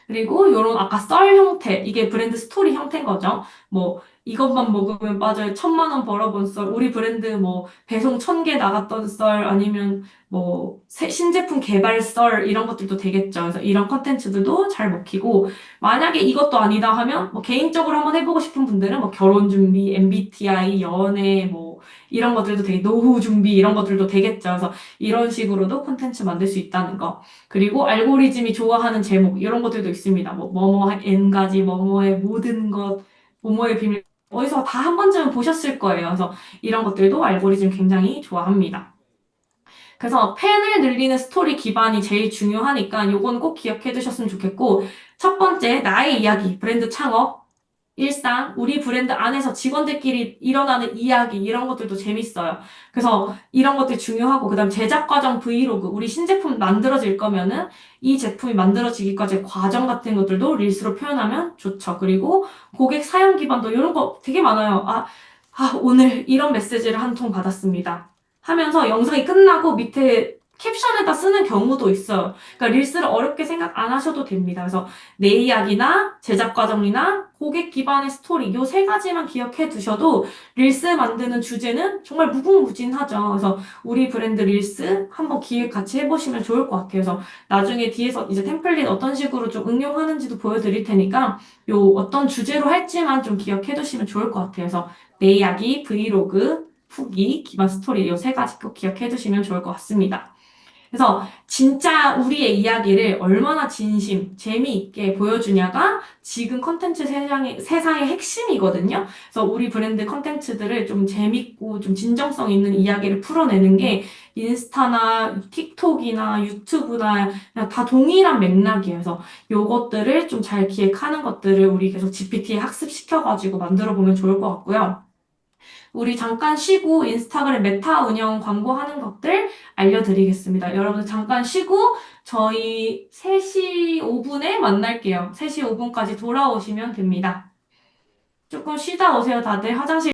그리고 요런 아까 썰 형태, 이게 브랜드 스토리 형태인 거죠. 뭐 이것만 먹으면 빠져요. 1,000만 원 벌어본 썰, 우리 브랜드 뭐 배송 1,000개 나갔던 썰, 아니면 뭐 신제품 개발 썰 이런 것들도 되겠죠. 그래서 이런 컨텐츠들도 잘 먹히고 만약에 이것도 아니다 하면 뭐 개인적으로 한번 해보고 싶은 분들은 뭐 결혼 준비, MBTI, 연애 뭐 이런 것들도 되게 노후 준비 이런 것들도 되겠죠. 그래서 이런 식으로도 컨텐츠 만들 수 있다는 거. 그리고 알고리즘이 좋아하는 제목 이런 것들도 있습니다. 뭐 뭐뭐 n가지 뭐뭐의 모든 것, 뭐뭐의 비밀 어디서 다 한 번쯤은 보셨을 거예요. 그래서 이런 것들도 알고리즘 굉장히 좋아합니다. 그래서 팬을 늘리는 스토리 기반이 제일 중요하니까 요건 꼭 기억해 두셨으면 좋겠고 첫 번째 나의 이야기, 브랜드 창업, 일상, 우리 브랜드 안에서 직원들끼리 일어나는 이야기, 이런 것들도 재밌어요. 그래서 이런 것들이 중요하고, 그 다음 제작 과정 브이로그, 우리 신제품 만들어질 거면은 이 제품이 만들어지기까지의 과정 같은 것들도 릴스로 표현하면 좋죠. 그리고 고객 사용 기반도 이런 거 되게 많아요. 오늘 이런 메시지를 한 통 받았습니다. 하면서 영상이 끝나고 밑에 캡션에다 쓰는 경우도 있어요. 그러니까 릴스를 어렵게 생각 안 하셔도 됩니다. 그래서 내 이야기나 제작 과정이나 고객 기반의 스토리 요 세 가지만 기억해 두셔도 릴스 만드는 주제는 정말 무궁무진하죠. 그래서 우리 브랜드 릴스 한번 기획 같이 해보시면 좋을 것 같아요. 그래서 나중에 뒤에서 이제 템플릿 어떤 식으로 좀 응용하는지도 보여드릴 테니까 요 어떤 주제로 할지만 좀 기억해 두시면 좋을 것 같아요. 그래서 내 이야기, 브이로그, 후기, 기반 스토리 요 세 가지 꼭 기억해 두시면 좋을 것 같습니다. 그래서 진짜 우리의 이야기를 얼마나 진심, 재미있게 보여주냐가 지금 컨텐츠 세상의 핵심이거든요. 그래서 우리 브랜드 컨텐츠들을 좀 재밌고 좀 진정성 있는 이야기를 풀어내는 게 인스타나 틱톡이나 유튜브나 그냥 다 동일한 맥락이에요. 그래서 요것들을 좀 잘 기획하는 것들을 우리 계속 GPT에 학습시켜가지고 만들어 보면 좋을 것 같고요. 우리 잠깐 쉬고 인스타그램 메타 운영 광고하는 것들 알려드리겠습니다. 여러분 잠깐 쉬고 저희 3시 5분에 만날게요. 3시 5분까지 돌아오시면 됩니다. 조금 쉬다 오세요, 다들. 화장실